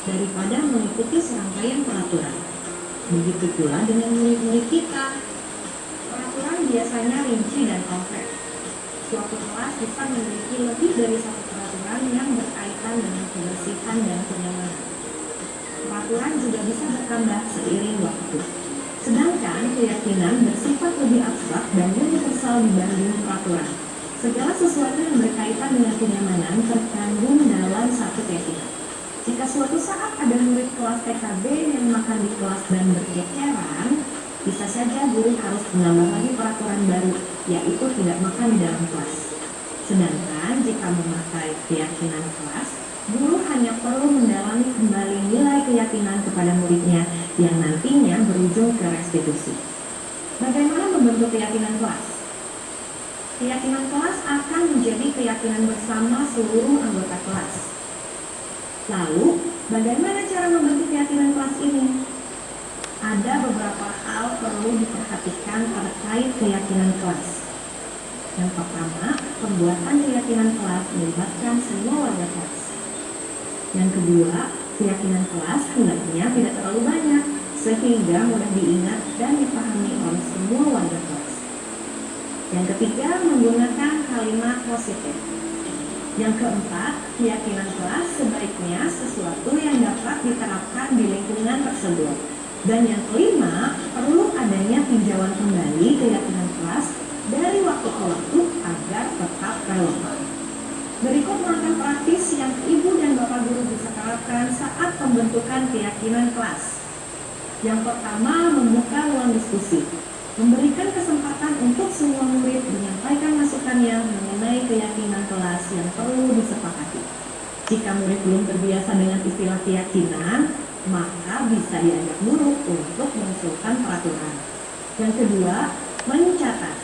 Speaker 4: daripada mengikuti serangkaian peraturan. Begitu pula dengan murid-murid kita. Peraturan biasanya rinci dan konkret. Suatu kelas bisa memiliki lebih dari satu peraturan yang berkaitan dengan kebersihan dan kenyamanan. Peraturan juga bisa bertambah seiring waktu. Sedangkan keyakinan bersifat lebih abstrak dan universal dibanding peraturan. Segala sesuatu yang berkaitan dengan kenyamanan terkandung dalam satu keyakinan. Jika suatu saat ada murid kelas TKB yang makan di kelas dan berceceran, bisa saja guru harus menambah lagi peraturan baru, yaitu tidak makan di dalam kelas. Sedangkan jika memakai keyakinan kelas, guru hanya perlu mendalami kembali nilai keyakinan kepada muridnya yang nantinya berujung ke restitusi. Bagaimana membentuk keyakinan kelas? Keyakinan kelas akan menjadi keyakinan bersama seluruh anggota kelas. Lalu, bagaimana cara membentuk keyakinan kelas ini? Ada beberapa hal perlu diperhatikan terkait keyakinan kelas. Yang pertama, pembuatan keyakinan kelas melibatkan semua warga kelas. Yang kedua, keyakinan kelas hendaknya tidak terlalu banyak, sehingga mudah diingat dan dipahami oleh semua warga kelas. Yang ketiga, menggunakan kalimat positif. Yang keempat, keyakinan kelas sebaiknya sesuatu yang dapat diterapkan di lingkungan tersebut. Dan yang kelima, perlu adanya tinjauan kembali keyakinan kelas dari waktu ke waktu agar tetap relevan. Berikut langkah praktis yang Ibu dan Bapak Guru bisa terapkan saat pembentukan keyakinan kelas. Yang pertama, membuka ruang diskusi. Memberikan kesempatan untuk semua murid menyampaikan masukannya mengenai keyakinan kelas yang perlu disepakati. Jika murid belum terbiasa dengan istilah keyakinan, maka bisa diajak guru untuk mengusulkan peraturan. Yang kedua, mencatat.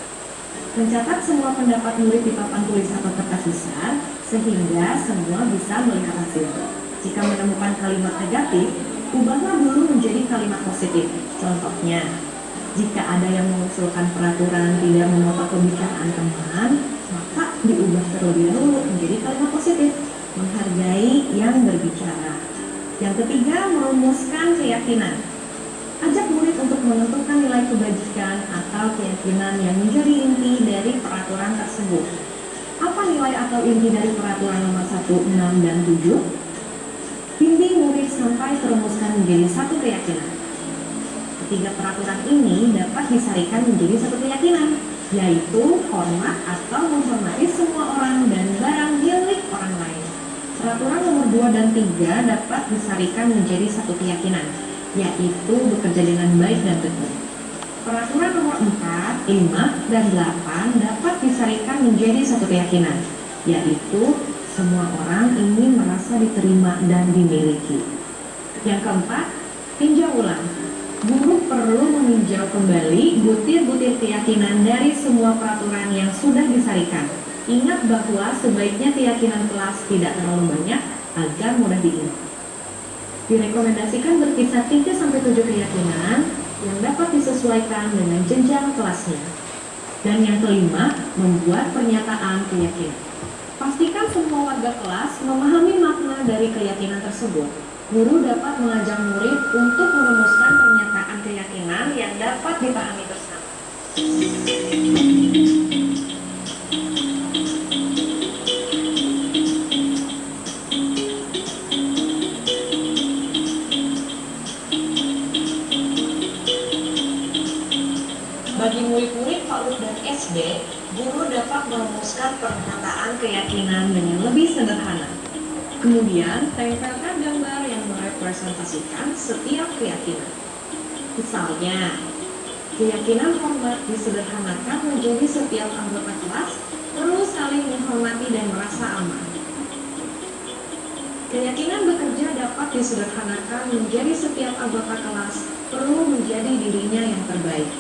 Speaker 4: Mencatat semua pendapat murid di papan tulis atau kertas besar, sehingga semua bisa melihat hasil. Jika menemukan kalimat negatif, ubahlah dulu menjadi kalimat positif. Contohnya, jika ada yang mengusulkan peraturan tidak memotong pembicaraan teman, maka diubah terlebih dahulu menjadi kalimat positif, menghargai yang berbicara. Yang ketiga, merumuskan keyakinan. Ajak murid untuk menentukan nilai kebajikan atau keyakinan yang menjadi inti dari peraturan tersebut. Apa nilai atau inti dari peraturan nomor 1, 6, dan 7? Bimbing murid sampai terumuskan menjadi satu keyakinan. Ketiga peraturan ini dapat disarikan menjadi satu keyakinan, yaitu hormat atau menghormati semua orang dan barang milik orang lain. Peraturan nomor 2 dan 3 dapat disarikan menjadi satu keyakinan, yaitu bekerja dengan baik dan betul. Peraturan nomor 4, 5, dan 8 dapat disarikan menjadi satu keyakinan, yaitu semua orang ingin merasa diterima dan dimiliki. Yang keempat, tinjau ulang. Guru perlu meninjau kembali butir-butir keyakinan dari semua peraturan yang sudah disarikan. Ingat bahwa sebaiknya keyakinan kelas tidak terlalu banyak agar mudah diingat. Direkomendasikan berkisar 3-7 keyakinan yang dapat disesuaikan dengan jenjang kelasnya. Dan yang kelima, membuat pernyataan keyakinan. Pastikan semua warga kelas memahami makna dari keyakinan tersebut. Guru dapat mengajak murid untuk merumuskan pernyataan keyakinan yang dapat dipahami bersama. Bagi murid-murid PAUD dan SD, guru dapat merumuskan pernyataan keyakinan dengan lebih sederhana. Kemudian, tempelkan gambar yang merepresentasikan setiap keyakinan. Misalnya, keyakinan hormat disederhanakan menjadi setiap anggota kelas perlu saling menghormati dan merasa aman. Keyakinan bekerja dapat disederhanakan menjadi setiap anggota kelas perlu menjadi dirinya yang terbaik.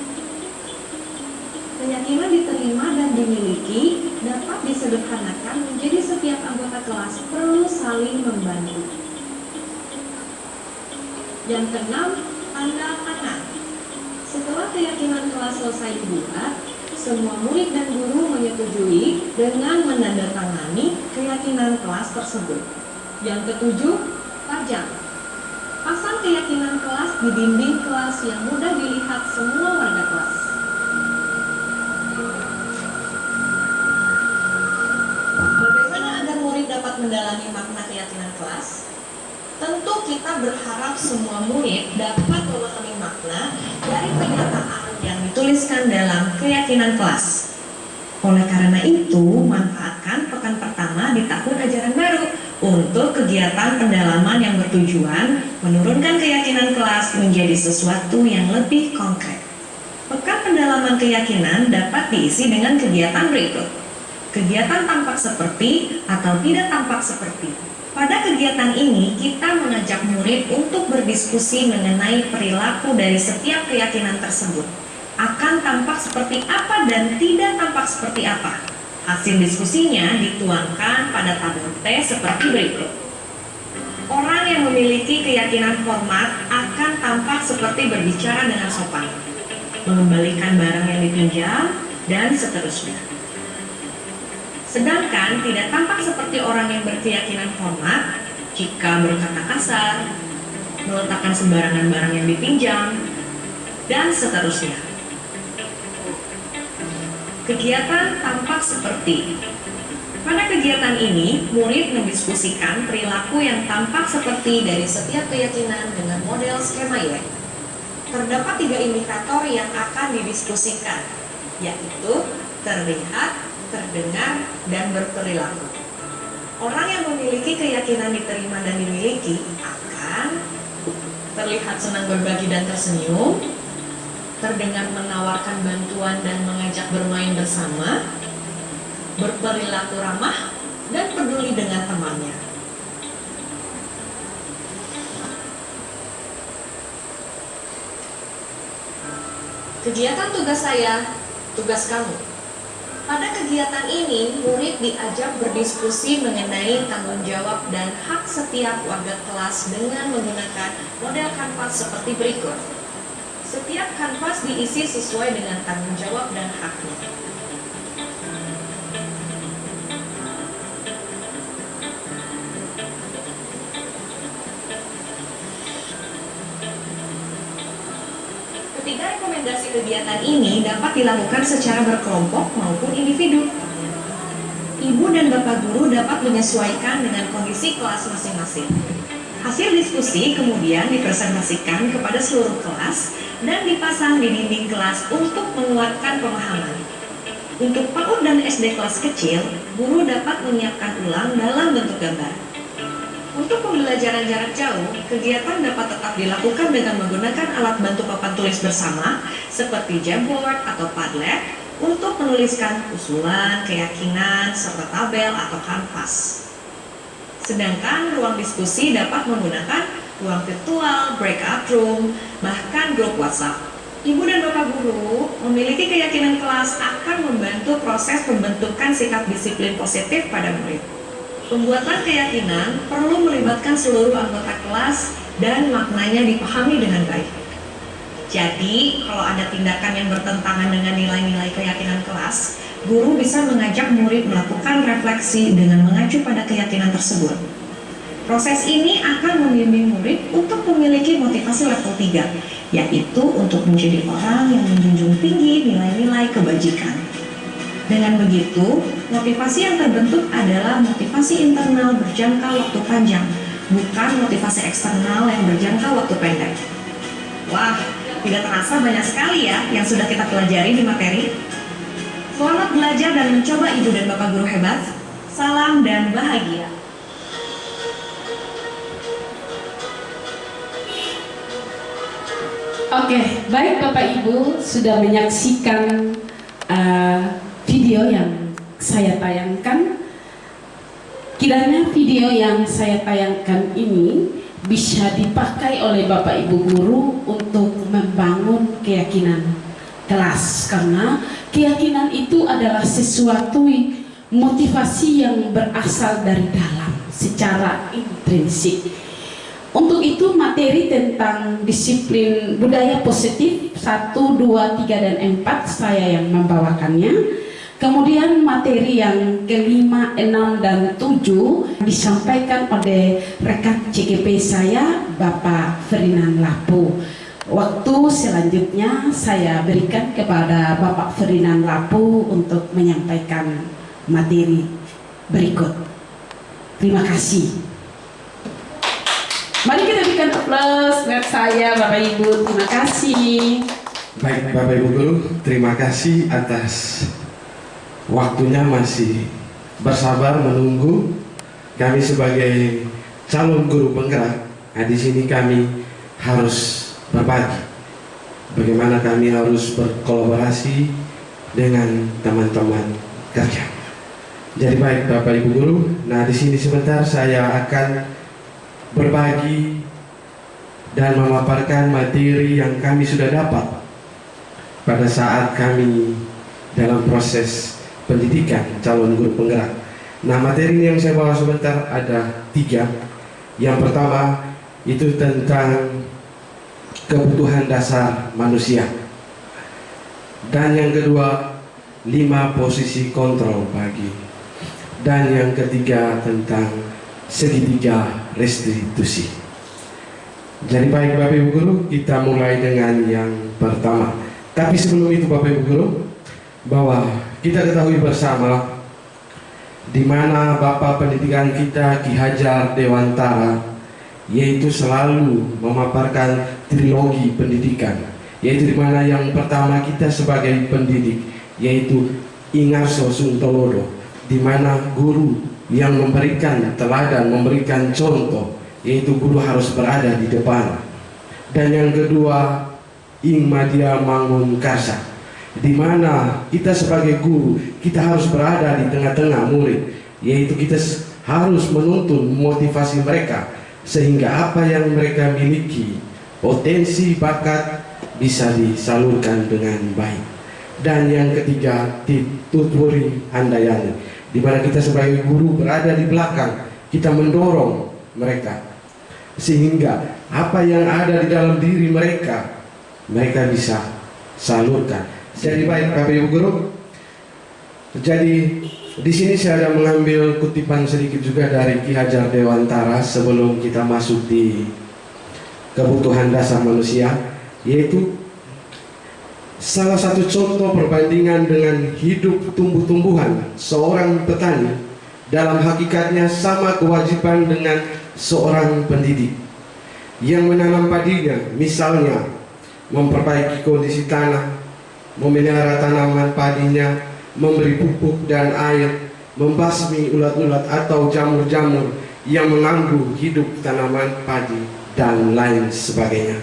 Speaker 4: Keyakinan diterima dan dimiliki dapat disederhanakan menjadi setiap anggota kelas perlu saling membantu. Yang keenam, tanda tangan. Setelah keyakinan kelas selesai dibuat, semua murid dan guru menyetujui dengan menandatangani keyakinan kelas tersebut. Yang ketujuh, pajang. Pasang keyakinan kelas di dinding kelas yang mudah dilihat semua warga kelas. Bagaimana agar murid dapat mendalami makna keyakinan kelas? Tentu kita berharap semua murid dapat memahami makna dari pernyataan yang dituliskan dalam keyakinan kelas. Oleh karena itu, manfaatkan pekan pertama di tahun ajaran baru untuk kegiatan pendalaman yang bertujuan menurunkan keyakinan kelas menjadi sesuatu yang lebih konkret. Pekan pendalaman keyakinan dapat diisi dengan kegiatan berikut. Kegiatan tampak seperti atau tidak tampak seperti. Pada kegiatan ini, kita mengajak murid untuk berdiskusi mengenai perilaku dari setiap keyakinan tersebut. Akan tampak seperti apa dan tidak tampak seperti apa. Hasil diskusinya dituangkan pada tabel T seperti berikut. Orang yang memiliki keyakinan hormat akan tampak seperti berbicara dengan sopan, mengembalikan barang yang dipinjam, dan seterusnya. Sedangkan tidak tampak seperti orang yang berkeyakinan hormat jika berkata kasar, meletakkan sembarangan barang yang dipinjam, dan seterusnya. Kegiatan tampak seperti Pada kegiatan ini, murid mendiskusikan perilaku yang tampak seperti dari setiap keyakinan dengan model skema Y. Terdapat 3 indikator yang akan didiskusikan, yaitu terlihat, terdengar, dan berperilaku. Orang yang memiliki keyakinan diterima dan dimiliki akan terlihat senang berbagi dan tersenyum, terdengar menawarkan bantuan dan mengajak bermain bersama, berperilaku ramah, dan peduli dengan temannya. Kegiatan tugas saya, tugas kamu. Pada kegiatan ini, murid diajak berdiskusi mengenai tanggung jawab dan hak setiap warga kelas dengan menggunakan model kanvas seperti berikut. Setiap kanvas diisi sesuai dengan tanggung jawab dan haknya. Ketiga rekomendasi kegiatan ini dapat dilakukan secara berkelompok maupun individu. Ibu dan bapak guru dapat menyesuaikan dengan kondisi kelas masing-masing. Hasil diskusi kemudian dipresentasikan kepada seluruh kelas dan dipasang di dinding kelas untuk menguatkan pemahaman. Untuk PAUD dan SD kelas kecil, guru dapat menyiapkan ulang dalam bentuk gambar. Untuk pembelajaran jarak jauh, kegiatan dapat tetap dilakukan dengan menggunakan alat bantu papan tulis bersama seperti Jamboard atau Padlet untuk menuliskan usulan, keyakinan, serta tabel atau kanvas. Sedangkan ruang diskusi dapat menggunakan ruang virtual, breakout room, bahkan grup WhatsApp. Ibu dan bapak guru memiliki keyakinan kelas akan membantu proses pembentukan sikap disiplin positif pada murid. Pembuatan keyakinan perlu melibatkan seluruh anggota kelas dan maknanya dipahami dengan baik. Jadi, kalau ada tindakan yang bertentangan dengan nilai-nilai keyakinan kelas, guru bisa mengajak murid melakukan refleksi dengan mengacu pada keyakinan tersebut. Proses ini akan membimbing murid untuk memiliki motivasi level 3, yaitu untuk menjadi orang yang menjunjung tinggi nilai-nilai kebajikan. Dengan begitu, motivasi yang terbentuk adalah motivasi internal berjangka waktu panjang, bukan motivasi eksternal yang berjangka waktu pendek. Wah, tidak terasa banyak sekali ya yang sudah kita pelajari di materi. Selamat belajar dan mencoba ibu dan bapak guru hebat. Salam dan bahagia.
Speaker 1: Oke, baik Bapak Ibu sudah menyaksikan video yang saya tayangkan. Kiranya video yang saya tayangkan ini bisa dipakai oleh Bapak Ibu guru untuk membangun keyakinan kelas, karena keyakinan itu adalah sesuatu motivasi yang berasal dari dalam secara intrinsik. Untuk itu materi tentang disiplin budaya positif 1, 2, 3, dan 4 saya yang membawakannya. Kemudian materi yang kelima, 6, dan 7 disampaikan oleh rekan CGP saya, Bapak Ferdinand Lapu. Waktu selanjutnya saya berikan kepada Bapak Ferdinand Lapu untuk menyampaikan materi berikut. Terima kasih. Mari kita berikan aplaus buat saya, Bapak Ibu. Terima kasih.
Speaker 6: Baik, Bapak Ibu guru, terima kasih atas waktunya masih bersabar menunggu kami sebagai calon guru penggerak. Nah, di sini kami harus berbagi bagaimana kami harus berkolaborasi dengan teman-teman kerja. Jadi baik Bapak Ibu guru, nah di sini sebentar saya akan berbagi dan memaparkan materi yang kami sudah dapat pada saat kami dalam proses pendidikan calon guru penggerak. Nah, materi yang saya bawa sebentar ada 3. Yang pertama itu tentang kebutuhan dasar manusia, dan yang kedua 5 posisi kontrol bagi, dan yang ketiga tentang segitiga restitusi. Jadi baik Bapak Ibu guru, kita mulai dengan yang pertama. Tapi sebelum itu Bapak Ibu guru, bahwa kita ketahui bersama di mana Bapak Pendidikan kita Ki Hajar Dewantara yaitu selalu memaparkan trilogi pendidikan, yaitu di mana yang pertama kita sebagai pendidik yaitu Ingarso Suntolodo, di mana guru yang memberikan teladan, memberikan contoh, yaitu guru harus berada di depan. Dan yang kedua Ing Madia Mangun Karsa, di mana kita sebagai guru kita harus berada di tengah-tengah murid, yaitu kita harus menuntun motivasi mereka sehingga apa yang mereka miliki, potensi, bakat bisa disalurkan dengan baik. Dan yang ketiga Tuturi Handayani, di mana kita sebagai guru berada di belakang, kita mendorong mereka sehingga apa yang ada di dalam diri mereka bisa salurkan. Jadi baik Bapak Ibu Guru. Jadi di sini saya ada mengambil kutipan sedikit juga dari Ki Hajar Dewantara sebelum kita masuk di kebutuhan dasar manusia, yaitu salah satu contoh perbandingan dengan hidup tumbuh-tumbuhan seorang petani dalam hakikatnya sama kewajiban dengan seorang pendidik yang menanam padinya, misalnya memperbaiki kondisi tanah, memelihara tanaman padinya, memberi pupuk dan air, membasmi ulat-ulat atau jamur-jamur yang mengganggu hidup tanaman padi, dan lain sebagainya.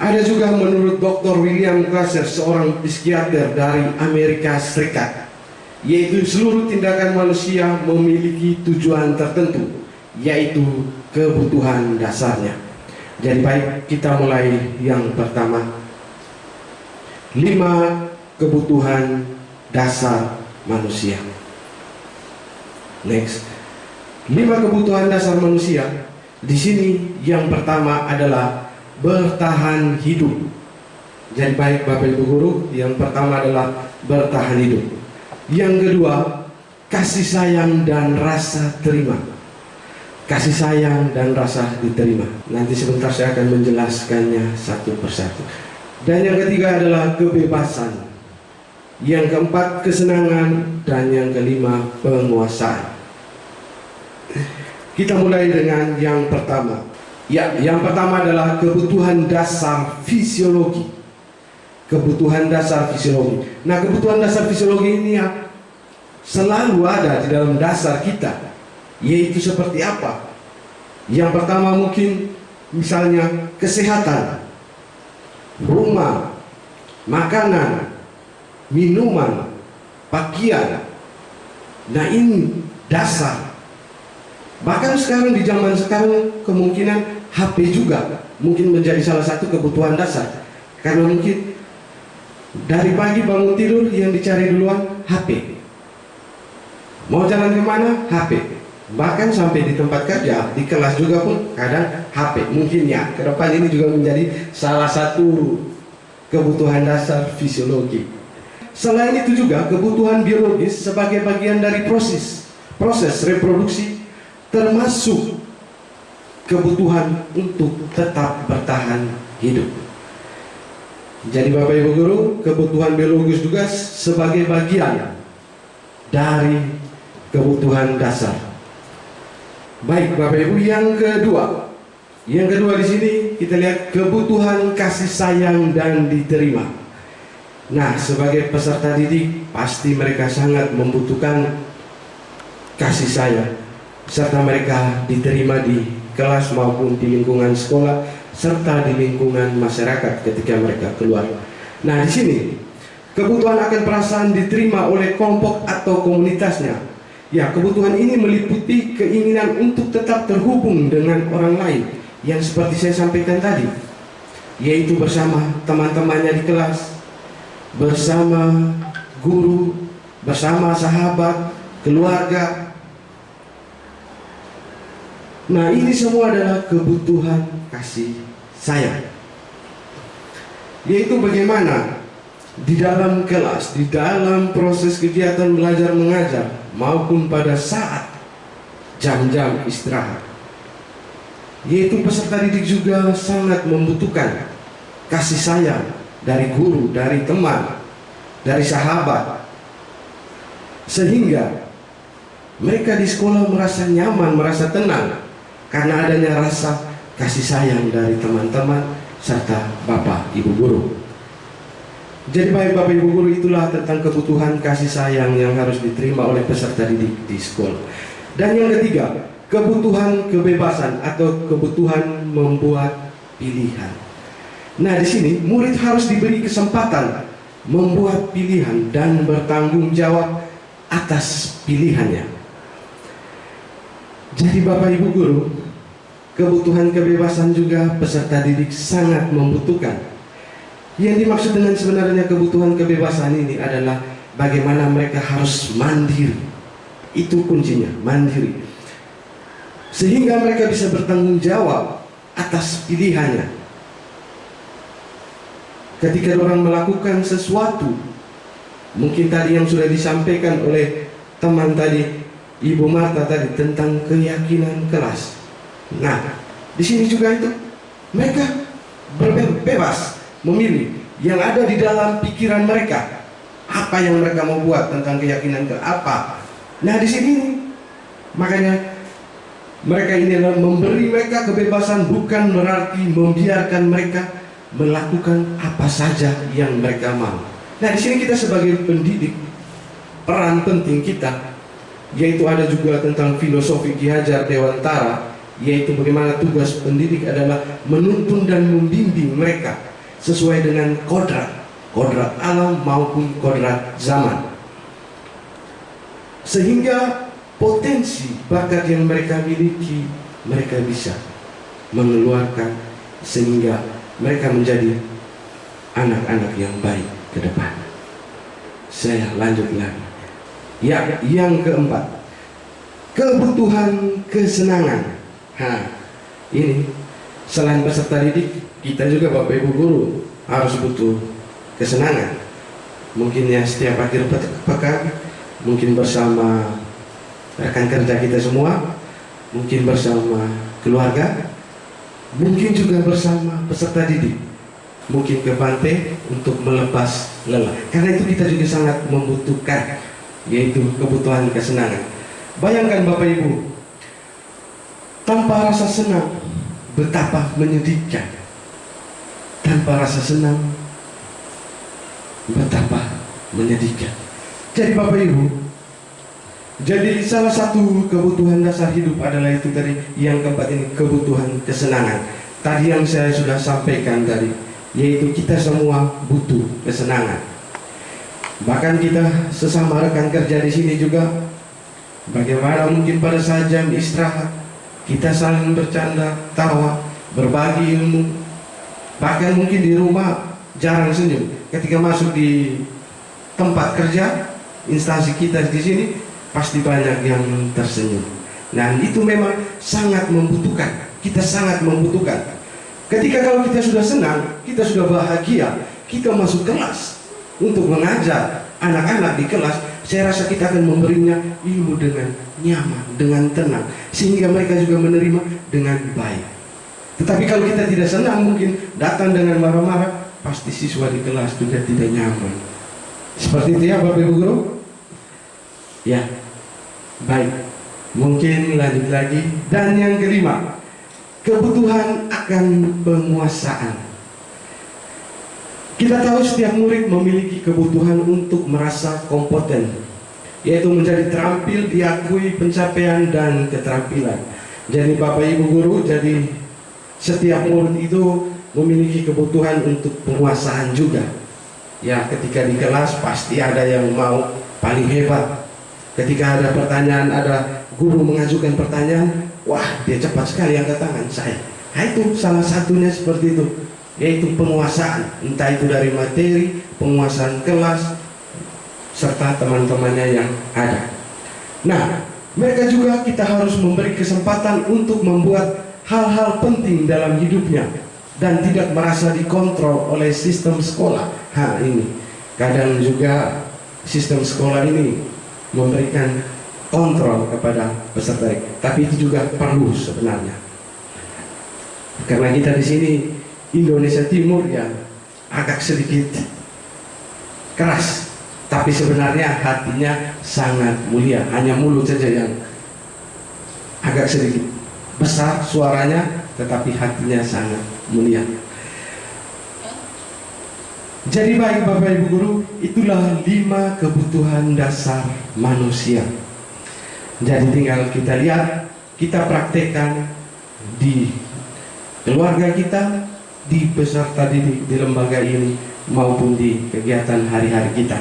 Speaker 6: Ada juga menurut Dr. William Glasser, seorang psikiater dari Amerika Serikat, yaitu seluruh tindakan manusia memiliki tujuan tertentu, yaitu kebutuhan dasarnya. Jadi baik, kita mulai yang pertama, 5 kebutuhan dasar manusia. Next, 5 kebutuhan dasar manusia. Di sini yang pertama adalah bertahan hidup. Jadi baik Bapak Ibu Guru, yang pertama adalah bertahan hidup. Yang kedua, kasih sayang dan rasa terima. Kasih sayang dan rasa diterima. Nanti sebentar saya akan menjelaskannya satu persatu. Dan yang ketiga adalah kebebasan. Yang keempat kesenangan, dan yang kelima penguasaan. Kita mulai dengan yang pertama. Ya, yang pertama adalah kebutuhan dasar fisiologi. Kebutuhan dasar fisiologi. Nah, kebutuhan dasar fisiologi ini ya selalu ada di dalam dasar kita. Yaitu seperti apa? Yang pertama mungkin misalnya kesehatan, rumah, makanan, minuman, pakaian. Nah, ini dasar. Bahkan sekarang di zaman sekarang kemungkinan HP juga mungkin menjadi salah satu kebutuhan dasar. Karena mungkin dari pagi bangun tidur yang dicari duluan HP. Mau jalan kemana? HP. Bahkan sampai di tempat kerja, di kelas juga pun kadang HP. Mungkin ya ke depan ini juga menjadi salah satu kebutuhan dasar fisiologi. Selain itu juga kebutuhan biologis sebagai bagian dari proses reproduksi, termasuk kebutuhan untuk tetap bertahan hidup. Jadi Bapak Ibu Guru, kebutuhan biologis juga sebagai bagian dari kebutuhan dasar. Baik Bapak Ibu, yang kedua di sini kita lihat kebutuhan kasih sayang dan diterima. Nah, sebagai peserta didik pasti mereka sangat membutuhkan kasih sayang, serta mereka diterima di kelas maupun di lingkungan sekolah serta di lingkungan masyarakat ketika mereka keluar. Nah, di sini kebutuhan akan perasaan diterima oleh kelompok atau komunitasnya. Ya, kebutuhan ini meliputi keinginan untuk tetap terhubung dengan orang lain yang seperti saya sampaikan tadi, yaitu bersama teman-temannya di kelas, bersama guru, bersama sahabat, keluarga. Nah, ini semua adalah kebutuhan kasih sayang, yaitu bagaimana di dalam kelas, di dalam proses kegiatan belajar mengajar maupun pada saat jam-jam istirahat, yaitu peserta didik juga sangat membutuhkan kasih sayang dari guru, dari teman, dari sahabat. sehingga mereka di sekolah merasa nyaman, merasa tenang karena adanya rasa kasih sayang dari teman-teman serta Bapak Ibu guru. Jadi baik Bapak Ibu guru, itulah tentang kebutuhan kasih sayang yang harus diterima oleh peserta didik di sekolah. Dan yang ketiga, kebutuhan kebebasan atau kebutuhan membuat pilihan. Nah, di sini murid harus diberi kesempatan membuat pilihan dan bertanggung jawab atas pilihannya. Jadi Bapak Ibu guru, kebutuhan kebebasan juga peserta didik sangat membutuhkan. Yang dimaksud dengan sebenarnya kebutuhan kebebasan ini adalah bagaimana mereka harus mandiri. Itu kuncinya, mandiri. Sehingga mereka bisa bertanggung jawab atas pilihannya. Ketika orang melakukan sesuatu, mungkin tadi yang sudah disampaikan oleh teman tadi, Ibu Marta tadi, tentang keyakinan kelas. Nah, di sini juga itu mereka bebas memilih yang ada di dalam pikiran mereka, apa yang mereka mau buat tentang keyakinan ke apa. Nah, di sini makanya mereka ini adalah memberi mereka kebebasan, bukan berarti membiarkan mereka melakukan apa saja yang mereka mau. Nah, di sini kita sebagai pendidik, peran penting kita yaitu ada juga tentang filosofi Ki Hajar Dewantara, yaitu bagaimana tugas pendidik adalah menuntun dan membimbing mereka sesuai dengan kodrat alam maupun kodrat zaman, sehingga potensi bakat yang mereka miliki mereka bisa mengeluarkan sehingga mereka menjadi anak-anak yang baik ke depan. Saya lanjut lagi. Ya, yang keempat, kebutuhan kesenangan. Ini selain peserta didik, kita juga Bapak Ibu guru harus butuh kesenangan. Mungkin ya setiap akhir pekan, mungkin bersama rekan kerja kita semua, mungkin bersama keluarga, mungkin juga bersama peserta didik, mungkin ke pantai untuk melepas lelah. Karena itu kita juga sangat membutuhkan, yaitu kebutuhan kesenangan. Bayangkan Bapak Ibu, tanpa rasa senang betapa menyedihkan. Tanpa rasa senang betapa menyedihkan. Jadi Bapak Ibu, jadi salah satu kebutuhan dasar hidup adalah itu tadi, yang keempat ini, kebutuhan kesenangan. Tadi yang saya sudah sampaikan tadi, yaitu kita semua butuh kesenangan. Bahkan kita sesama rekan kerja di sini juga, bagaimana mungkin pada saat jam istirahat kita saling bercanda, tawa, berbagi ilmu. Bahkan mungkin di rumah jarang senyum. Ketika masuk di tempat kerja, instansi kita di sini, pasti banyak yang tersenyum. Nah, itu memang sangat membutuhkan. Kita sangat membutuhkan. Ketika kalau kita sudah senang, kita sudah bahagia, kita masuk kelas untuk mengajar anak-anak di kelas, saya rasa kita akan memberinya ilmu dengan nyaman, dengan tenang, sehingga mereka juga menerima dengan baik. Tetapi kalau kita tidak senang, mungkin datang dengan marah-marah, pasti siswa di kelas juga tidak nyaman. Seperti itu ya Bapak Ibu guru? Ya, baik. Mungkin lanjut lagi. Dan yang kelima, kebutuhan akan penguasaan. Kita tahu setiap murid memiliki kebutuhan untuk merasa kompeten, yaitu menjadi terampil, diakui pencapaian dan keterampilan. Jadi Bapak Ibu guru, jadi setiap murid itu memiliki kebutuhan untuk penguasaan juga. Ya, ketika di kelas pasti ada yang mau paling hebat. Ketika ada pertanyaan, ada guru mengajukan pertanyaan, wah dia cepat sekali angkat tangan saya. Nah, itu salah satunya seperti itu, yaitu penguasaan, entah itu dari materi, penguasaan kelas, serta teman-temannya yang ada. Nah, mereka juga kita harus memberi kesempatan untuk membuat hal-hal penting dalam hidupnya dan tidak merasa dikontrol oleh sistem sekolah. Ini kadang juga sistem sekolah ini memberikan kontrol kepada peserta, tapi itu juga perlu sebenarnya. Karena kita di sini Indonesia Timur ya agak sedikit keras, tapi sebenarnya hatinya sangat mulia. Hanya mulut saja yang agak sedikit besar suaranya, tetapi hatinya sangat mulia. Jadi baik Bapak Ibu Guru, itulah 5 kebutuhan dasar manusia. Jadi tinggal kita lihat, kita praktekkan di keluarga kita, di peserta didik di lembaga ini, maupun di kegiatan hari-hari kita.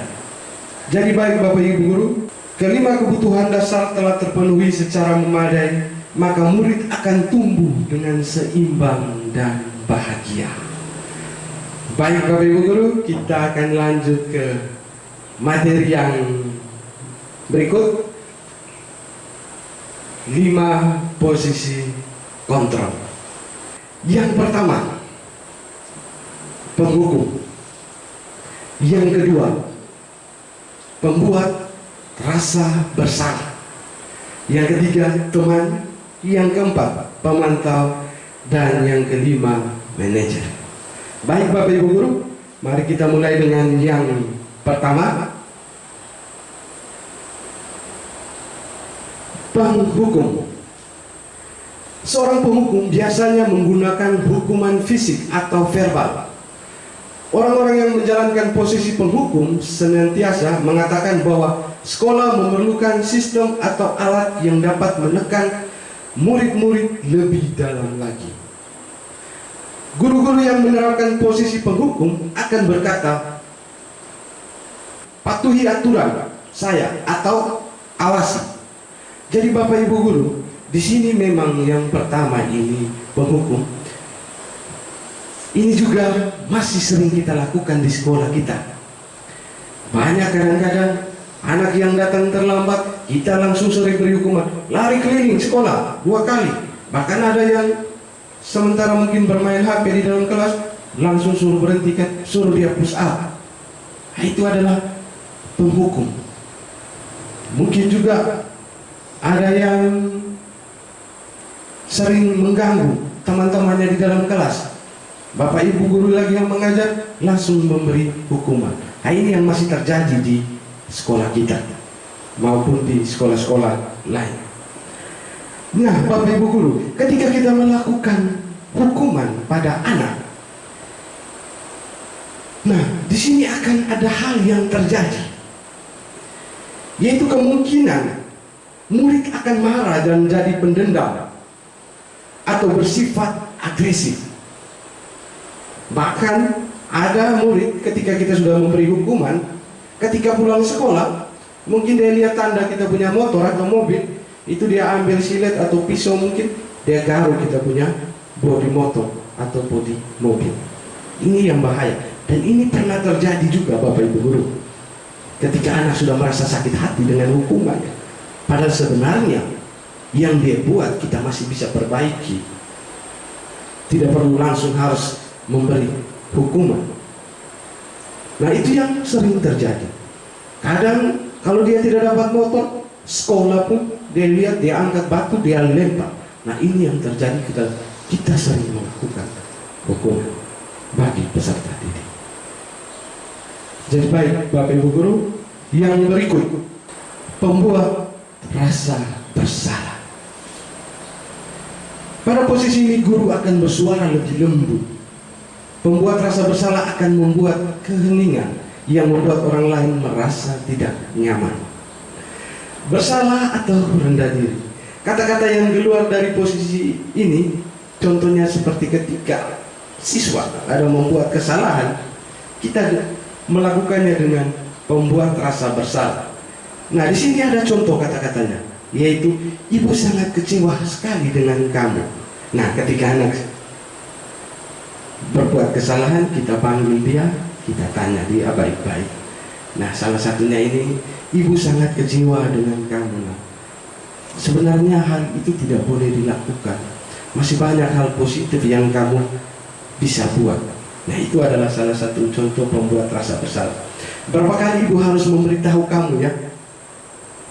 Speaker 6: Jadi baik Bapak Ibu Guru, kelima kebutuhan dasar telah terpenuhi secara memadai, maka murid akan tumbuh dengan seimbang dan bahagia. Baik Bapak Ibu Guru, kita akan lanjut ke materi yang berikut. 5 posisi kontrol. Yang pertama, penghukum. Yang kedua, pembuat rasa bersalah. Yang ketiga, teman. Yang keempat, pemantau. Dan yang kelima, manajer. Baik Bapak Ibu Guru, mari kita mulai dengan yang pertama, penghukum. Seorang penghukum biasanya menggunakan hukuman fisik atau verbal. Orang-orang yang menjalankan posisi penghukum senantiasa mengatakan bahwa sekolah memerlukan sistem atau alat yang dapat menekan murid-murid lebih dalam lagi. Guru-guru yang menerapkan posisi penghukum akan berkata, patuhi aturan saya atau awasi. Jadi Bapak Ibu Guru, di sini memang yang pertama ini penghukum. Ini juga masih sering kita lakukan di sekolah kita. Banyak kadang-kadang anak yang datang terlambat, kita langsung sering beri hukuman, lari keliling sekolah 2 kali. Bahkan ada yang sementara mungkin bermain HP di dalam kelas, langsung suruh berhentikan, suruh dia push up. Nah, itu adalah penghukum. Mungkin juga ada yang sering mengganggu teman-temannya di dalam kelas. Bapak Ibu Guru lagi yang mengajar, langsung memberi hukuman. Nah, ini yang masih terjadi di sekolah kita maupun di sekolah-sekolah lain. Nah, Bapak Ibu Guru, ketika kita melakukan hukuman pada anak, nah, di sini akan ada hal yang terjadi, yaitu kemungkinan murid akan marah dan jadi pendendam atau bersifat agresif. Bahkan ada murid ketika kita sudah memberi hukuman, ketika pulang sekolah, mungkin dia lihat tanda kita punya motor atau mobil, itu dia ambil silet atau pisau, mungkin dia garuk kita punya bodi motor atau bodi mobil. Ini yang bahaya, dan ini pernah terjadi juga Bapak Ibu Guru. Ketika anak sudah merasa sakit hati dengan hukumannya, padahal sebenarnya yang dia buat kita masih bisa perbaiki. Tidak perlu langsung harus memberi hukuman. Nah, itu yang sering terjadi. Kadang kalau dia tidak dapat motor, sekolah pun dia lihat, dia angkat batu, dia lempar. Nah, ini yang terjadi, kita sering melakukan hukuman bagi peserta didik. Jadi baik Bapak Ibu Guru, yang berikut, pembuat rasa bersalah. Pada posisi ini guru akan bersuara lebih lembut. Pembuat rasa bersalah akan membuat keheningan yang membuat orang lain merasa tidak nyaman. Bersalah atau rendah diri. Kata-kata yang keluar dari posisi ini, contohnya seperti ketika siswa ada membuat kesalahan, kita melakukannya dengan pembuat rasa bersalah. Nah, di sini ada contoh kata-katanya, yaitu ibu sangat kecewa sekali dengan kamu. Nah, ketika anak berbuat kesalahan, kita panggil dia, kita tanya dia baik-baik. Nah, salah satunya ini, ibu sangat kecewa dengan kamu. Nah, sebenarnya hal itu tidak boleh dilakukan. Masih banyak hal positif yang kamu bisa buat. Nah, itu adalah salah satu contoh pembuat rasa bersalah. Berapa kali ibu harus memberitahu kamu ya?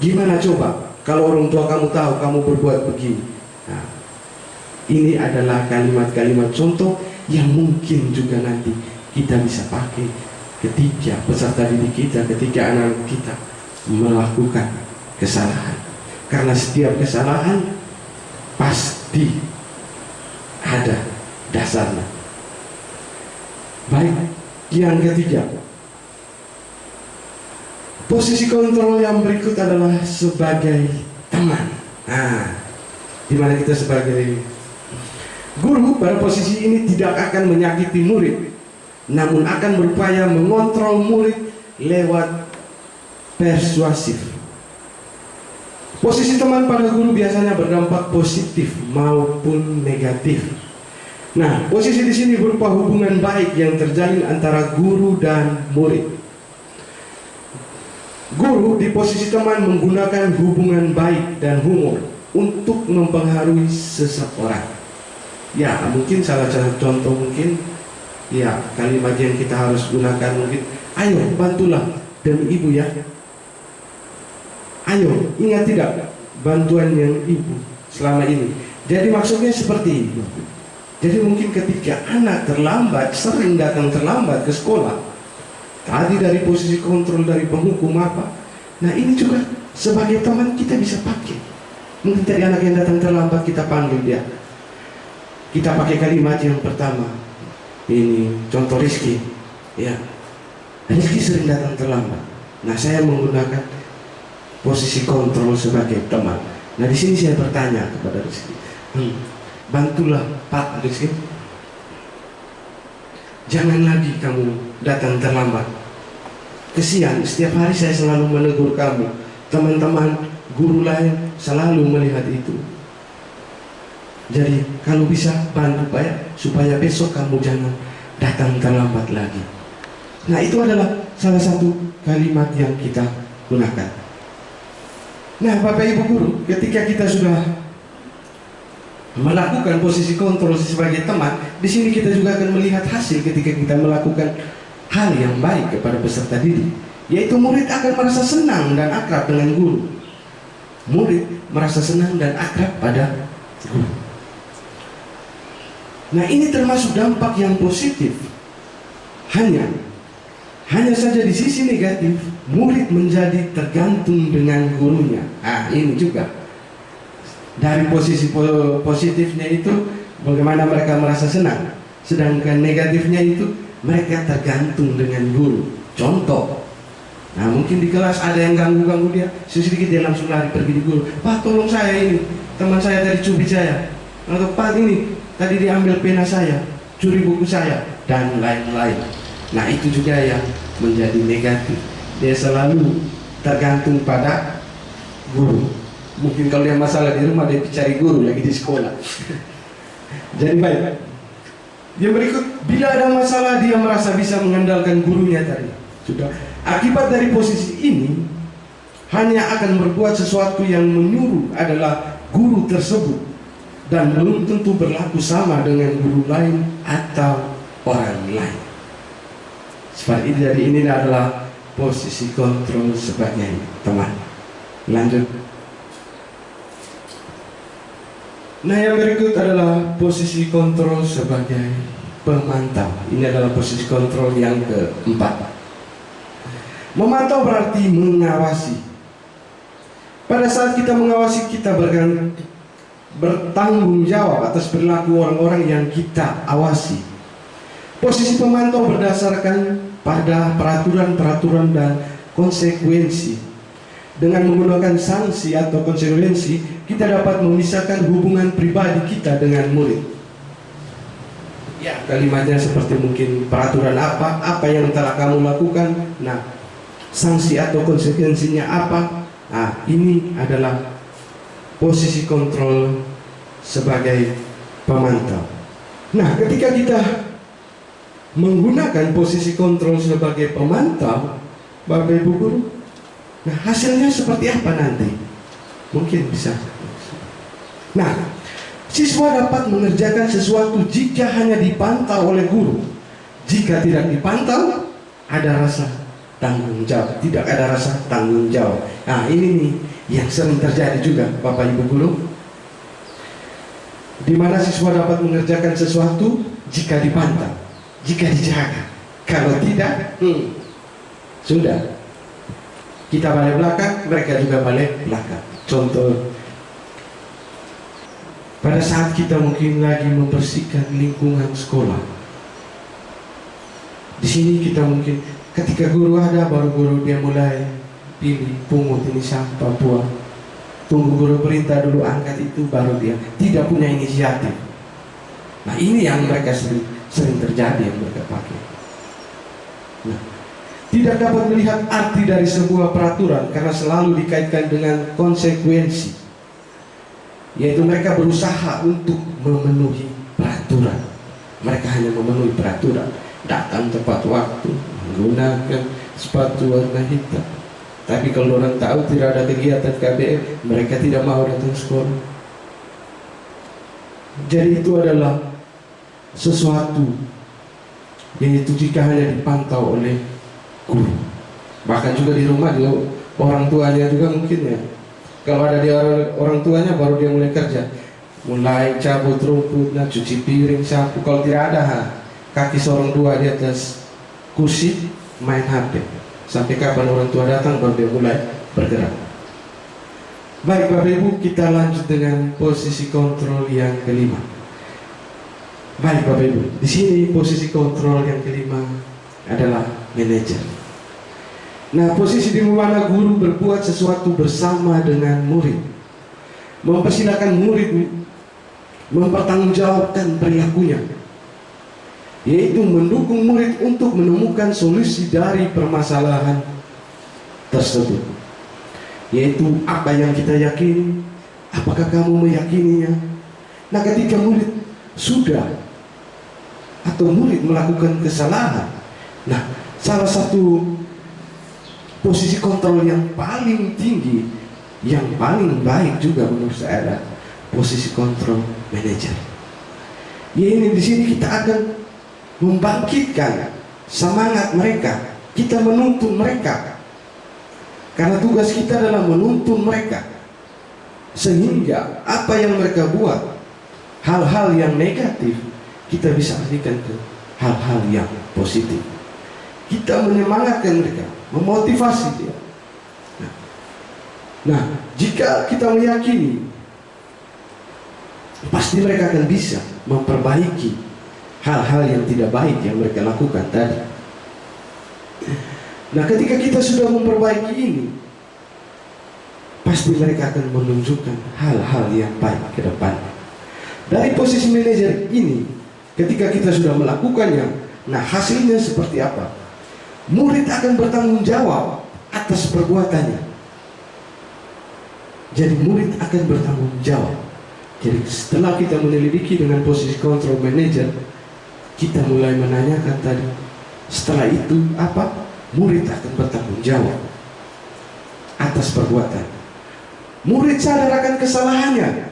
Speaker 6: Gimana coba kalau orang tua kamu tahu kamu berbuat begini? Nah, ini adalah kalimat-kalimat contoh yang mungkin juga nanti kita bisa pakai ketika peserta didik kita, ketika anak kita melakukan kesalahan. Karena setiap kesalahan pasti ada dasarnya. Baik, yang ketiga, posisi kontrol yang berikut adalah sebagai teman. Nah, dimana kita sebagai guru pada posisi ini tidak akan menyakiti murid, namun akan berupaya mengontrol murid lewat persuasif. Posisi teman pada guru biasanya berdampak positif maupun negatif. Nah, posisi di sini berupa hubungan baik yang terjalin antara guru dan murid. Guru di posisi teman menggunakan hubungan baik dan humor untuk mempengaruhi seseorang. Ya, mungkin salah satu contoh mungkin ya kalimat yang kita harus gunakan mungkin, ayo bantulah demi ibu ya. Ayo, ingat tidak bantuan yang ibu selama ini. Jadi maksudnya seperti itu. Jadi mungkin ketika anak terlambat, sering datang terlambat ke sekolah, tadi dari posisi kontrol dari penghukum apa, nah ini juga sebagai teman kita bisa pakai. Mungkin tadi anak yang datang terlambat kita panggil dia, kita pakai kalimat yang pertama. Ini contoh Rizky, ya, Rizky sering datang terlambat. Nah saya menggunakan posisi kontrol sebagai teman. Nah di sini saya bertanya kepada Rizky, bantulah Pak Rizky, jangan lagi kamu datang terlambat. Kesian, setiap hari saya selalu menegur kamu. Teman-teman guru lain selalu melihat itu. Jadi kalau bisa bantu Pak supaya besok kamu jangan datang terlambat lagi. Nah itu adalah salah satu kalimat yang kita gunakan. Nah Bapak Ibu guru, ketika kita sudah melakukan posisi kontrol sebagai teman, di sini kita juga akan melihat hasil ketika kita melakukan hal yang baik kepada peserta didik, yaitu murid akan merasa senang dan akrab dengan guru. Murid merasa senang dan akrab pada guru. Nah ini termasuk dampak yang positif. Hanya saja di sisi negatif, murid menjadi tergantung dengan gurunya. Ah ini juga. Dari posisi positifnya itu bagaimana mereka merasa senang, sedangkan negatifnya itu mereka tergantung dengan guru. Contoh, nah mungkin di kelas ada yang ganggu dia, sedikit dia langsung lari pergi di guru. Pak tolong saya ini, teman saya tadi cubit saya, atau Pak ini tadi diambil pena saya, curi buku saya, dan lain-lain. Nah itu juga yang menjadi negatif. Dia selalu tergantung pada guru. Mungkin kalau dia masalah di rumah dia cari guru lagi di sekolah. Jadi baik. Yang berikut, bila ada masalah dia merasa bisa mengandalkan gurunya tadi. Sudah. Akibat dari posisi ini hanya akan berbuat sesuatu yang menyuruh adalah guru tersebut dan belum tentu berlaku sama dengan guru lain atau orang lain. Seperti itu. Jadi ini adalah posisi kontrol sebagai teman. Lanjut. Nah yang berikut adalah posisi kontrol sebagai pemantau. Ini adalah posisi kontrol yang keempat. Memantau berarti mengawasi. Pada saat kita mengawasi, kita bertanggung jawab atas perilaku orang-orang yang kita awasi. Posisi pemantau berdasarkan pada peraturan-peraturan dan konsekuensi. Dengan menggunakan sanksi atau konsekuensi, kita dapat memisahkan hubungan pribadi kita dengan murid. Ya, kalimatnya seperti mungkin peraturan apa yang telah kamu lakukan. Nah, sanksi atau konsekuensinya apa? Nah, ini adalah posisi kontrol sebagai pemantau. Nah, ketika kita menggunakan posisi kontrol sebagai pemantau, Bapak Ibu guru, nah hasilnya seperti apa nanti? Mungkin bisa. Nah, siswa dapat mengerjakan sesuatu jika hanya dipantau oleh guru. Jika tidak dipantau, ada rasa tanggung jawab. Tidak ada rasa tanggung jawab. Nah ini nih yang sering terjadi juga Bapak Ibu guru, di mana siswa dapat mengerjakan sesuatu jika dipantau, jika dijaga. Kalau tidak, sudah. Kita balik belakang, mereka juga balik belakang. Contoh, pada saat kita mungkin lagi membersihkan lingkungan sekolah, di sini kita mungkin ketika guru ada, baru guru dia mulai pilih, pungut ini sampah, buang. Tunggu guru perintah dulu, angkat itu, baru dia tidak punya inisiatif. Nah ini yang mereka sering terjadi, yang mereka pakai. Nah, tidak dapat melihat arti dari sebuah peraturan karena selalu dikaitkan dengan konsekuensi, yaitu mereka berusaha untuk memenuhi peraturan. Mereka hanya memenuhi peraturan, datang tepat waktu, menggunakan sepatu warna hitam. Tapi kalau orang tahu tidak ada kegiatan KBM, mereka tidak mau datang sekolah. Jadi itu adalah sesuatu yaitu jika hanya dipantau oleh guru, bahkan juga di rumah juga orang tuanya juga mungkin ya. Kalau ada di orang tuanya baru dia mulai kerja, mulai cabut rumputnya, cuci piring, sapu. Kalau tidak ada, kaki seorang dua di atas kursi main HP. Sampai kapan orang tua datang baru dia mulai bergerak. Baik Bapak Ibu, kita lanjut dengan posisi kontrol yang kelima. Baik Bapak Ibu, di sini posisi kontrol yang kelima adalah manajer. Nah, posisi di mana guru berbuat sesuatu bersama dengan murid, mempersilahkan murid mempertanggungjawabkan perilakunya, yaitu mendukung murid untuk menemukan solusi dari permasalahan tersebut, yaitu apa yang kita yakini, apakah kamu meyakininya. Nah, ketika murid sudah atau murid melakukan kesalahan, nah salah satu posisi kontrol yang paling tinggi, yang paling baik juga menurut saya adalah posisi kontrol manajer. Ya, ini di sini kita akan membangkitkan semangat mereka, kita menuntun mereka, karena tugas kita adalah menuntun mereka sehingga apa yang mereka buat, hal-hal yang negatif, kita bisa alihkan ke hal-hal yang positif. Kita menyemangatkan mereka, memotivasi dia. Nah, jika kita meyakini, pasti mereka akan bisa memperbaiki hal-hal yang tidak baik yang mereka lakukan tadi. Nah, ketika kita sudah memperbaiki ini, pasti mereka akan menunjukkan hal-hal yang baik ke depan. Dari posisi manajer ini, ketika kita sudah melakukannya, nah hasilnya seperti apa? Murid akan bertanggung jawab atas perbuatannya. Jadi murid akan bertanggung jawab. Jadi setelah kita menyelidiki dengan posisi kontrol manager, kita mulai menanyakan tadi, setelah itu apa? Murid akan bertanggung jawab atas perbuatan. Murid sadar akan kesalahannya.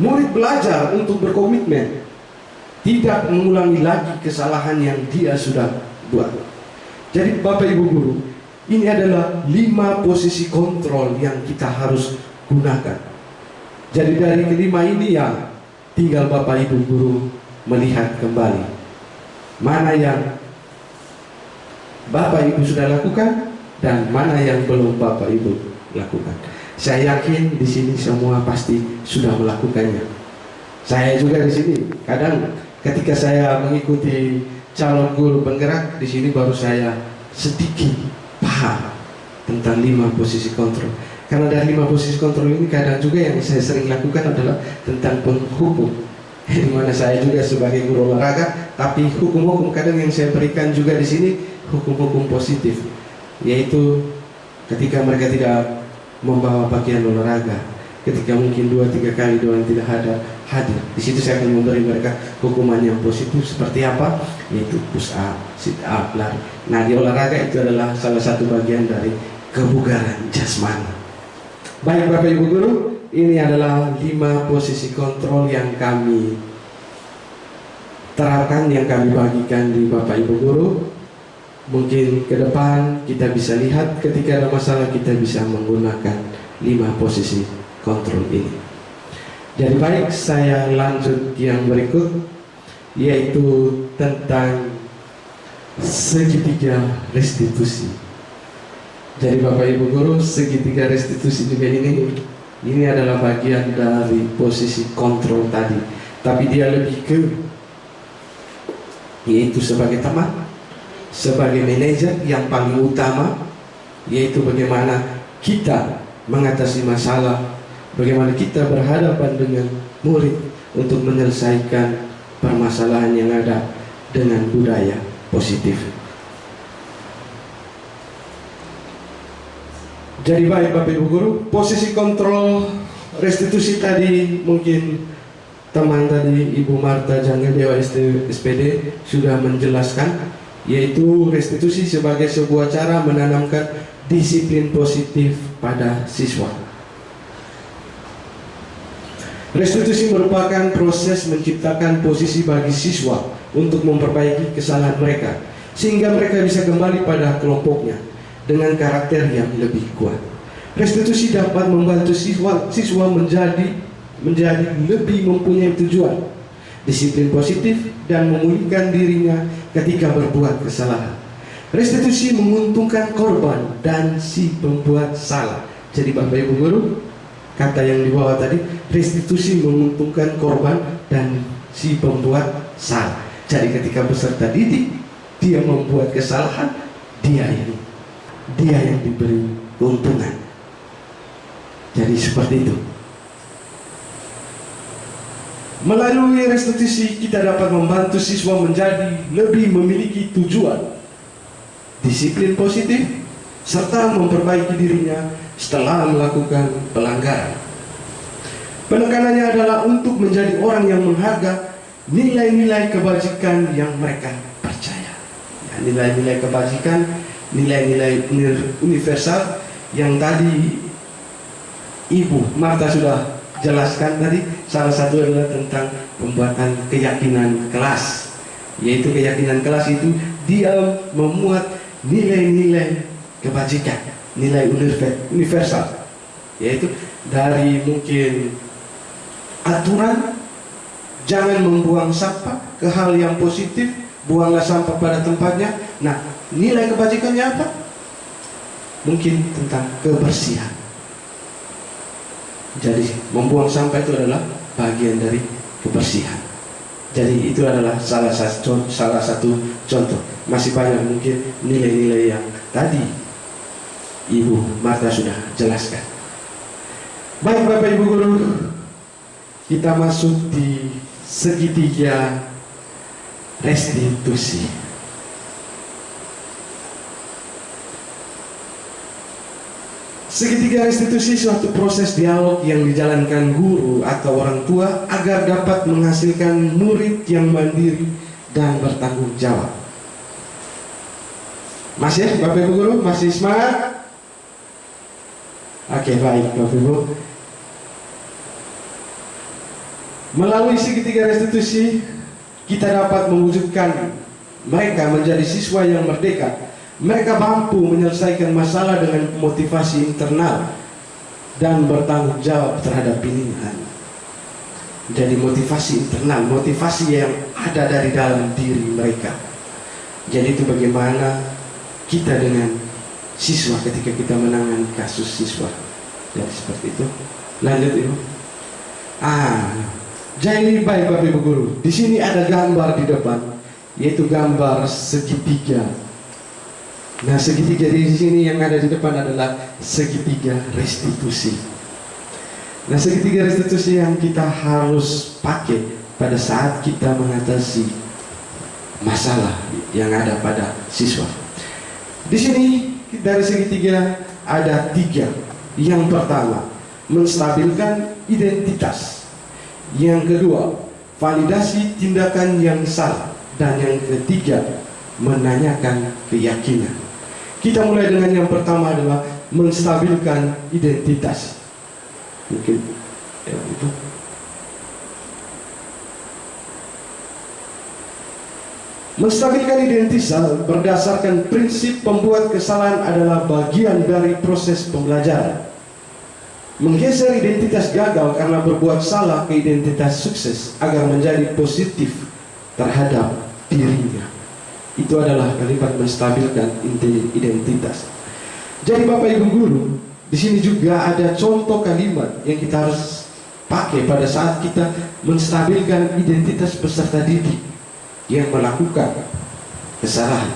Speaker 6: Murid belajar untuk berkomitmen, tidak mengulangi lagi kesalahan yang dia sudah buat. Jadi Bapak Ibu Guru, ini adalah 5 posisi kontrol yang kita harus gunakan. Jadi dari kelima ini ya tinggal Bapak Ibu Guru melihat kembali mana yang Bapak Ibu sudah lakukan dan mana yang belum Bapak Ibu lakukan. Saya yakin di sini semua pasti sudah melakukannya. Saya juga di sini kadang ketika saya mengikuti calon guru penggerak, di sini baru saya sedikit paham tentang 5 posisi kontrol. Karena dari 5 posisi kontrol ini kadang juga yang saya sering lakukan adalah tentang penghukum, di mana saya juga sebagai guru olahraga, tapi hukum-hukum kadang yang saya berikan juga di sini hukum-hukum positif, yaitu ketika mereka tidak membawa pakaian olahraga, ketika mungkin 2-3 kali doang tidak ada hadir, di situ saya akan memberi mereka hukuman yang positif seperti apa, yaitu push up, sit up, lari. Nah, di olahraga itu adalah salah satu bagian dari kebugaran jasmani. Baik Bapak Ibu Guru, ini adalah 5 posisi kontrol yang kami terapkan, yang kami bagikan di Bapak Ibu Guru. Mungkin ke depan kita bisa lihat ketika ada masalah kita bisa menggunakan 5 posisi kontrol ini. Jadi baik, saya lanjut yang berikut, yaitu tentang segitiga restitusi. Jadi Bapak Ibu Guru, segitiga restitusi juga ini adalah bagian dari posisi kontrol tadi, tapi dia lebih ke, yaitu sebagai teman, sebagai manajer yang paling utama, yaitu bagaimana kita mengatasi masalah, bagaimana kita berhadapan dengan murid untuk menyelesaikan permasalahan yang ada dengan budaya positif. Jadi baik Bapak Ibu Guru, posisi kontrol restitusi tadi mungkin teman tadi Ibu Marta Jangga Dewa SPD sudah menjelaskan, yaitu restitusi sebagai sebuah cara menanamkan disiplin positif pada siswa. Restitusi merupakan proses menciptakan posisi bagi siswa untuk memperbaiki kesalahan mereka, sehingga mereka bisa kembali pada kelompoknya dengan karakter yang lebih kuat. Restitusi dapat membantu siswa menjadi lebih mempunyai tujuan, disiplin positif, dan memulihkan dirinya ketika berbuat kesalahan. Restitusi menguntungkan korban dan si pembuat salah. Jadi Bapak Ibu Guru, kata yang di bawah tadi, restitusi menguntungkan korban dan si pembuat salah. Jadi ketika peserta didik dia membuat kesalahan, dia yang diberi keuntungan. Jadi seperti itu. Melalui restitusi kita dapat membantu siswa menjadi lebih memiliki tujuan, disiplin positif, serta memperbaiki dirinya setelah melakukan pelanggaran. Penekanannya adalah untuk menjadi orang yang menghargai nilai-nilai kebajikan yang mereka percaya. Nilai-nilai kebajikan, nilai-nilai universal yang tadi Ibu Marta sudah jelaskan tadi. Salah satu adalah tentang pembuatan keyakinan kelas, yaitu keyakinan kelas itu dia memuat nilai-nilai kebajikan, nilai universal, yaitu dari mungkin aturan jangan membuang sampah ke hal yang positif, buanglah sampah pada tempatnya. Nah, nilai kebajikannya apa? Mungkin tentang kebersihan. Jadi membuang sampah itu adalah bagian dari kebersihan. Jadi itu adalah salah satu contoh. Masih banyak mungkin nilai-nilai yang tadi Ibu Marta sudah jelaskan. Baik Bapak Ibu Guru, kita masuk di segitiga restitusi. Segitiga restitusi suatu proses dialog yang dijalankan guru atau orang tua agar dapat menghasilkan murid yang mandiri dan bertanggung jawab. Masih Bapak Ibu Guru, masih semangat? Oke, baik Bapak Ibu. Melalui segitiga restitusi kita dapat mewujudkan mereka menjadi siswa yang merdeka. Mereka mampu menyelesaikan masalah dengan motivasi internal dan bertanggung jawab terhadap pilihan. Jadi motivasi internal, motivasi yang ada dari dalam diri mereka. Jadi itu bagaimana kita dengan siswa ketika kita menangani kasus siswa. Jadi seperti itu. Lanjut Ibu. Jadi baik Bapak Ibu Guru, di sini ada gambar di depan, yaitu gambar segitiga. Nah, segitiga di sini yang ada di depan adalah segitiga restitusi. Nah, segitiga restitusi yang kita harus pakai pada saat kita mengatasi masalah yang ada pada siswa. Di sini dari segitiga ada 3. Yang pertama, menstabilkan identitas. Yang kedua, validasi tindakan yang salah. Dan yang ketiga, menanyakan keyakinan. Kita mulai dengan yang pertama adalah menstabilkan identitas. Mungkin itu. Menstabilkan identitas berdasarkan prinsip pembuat kesalahan adalah bagian dari proses pembelajaran. Menggeser identitas gagal karena berbuat salah ke identitas sukses agar menjadi positif terhadap dirinya. Itu adalah kalimat menstabilkan identitas. Jadi Bapak Ibu guru, di sini juga ada contoh kalimat yang kita harus pakai pada saat kita menstabilkan identitas peserta didik yang melakukan kesalahan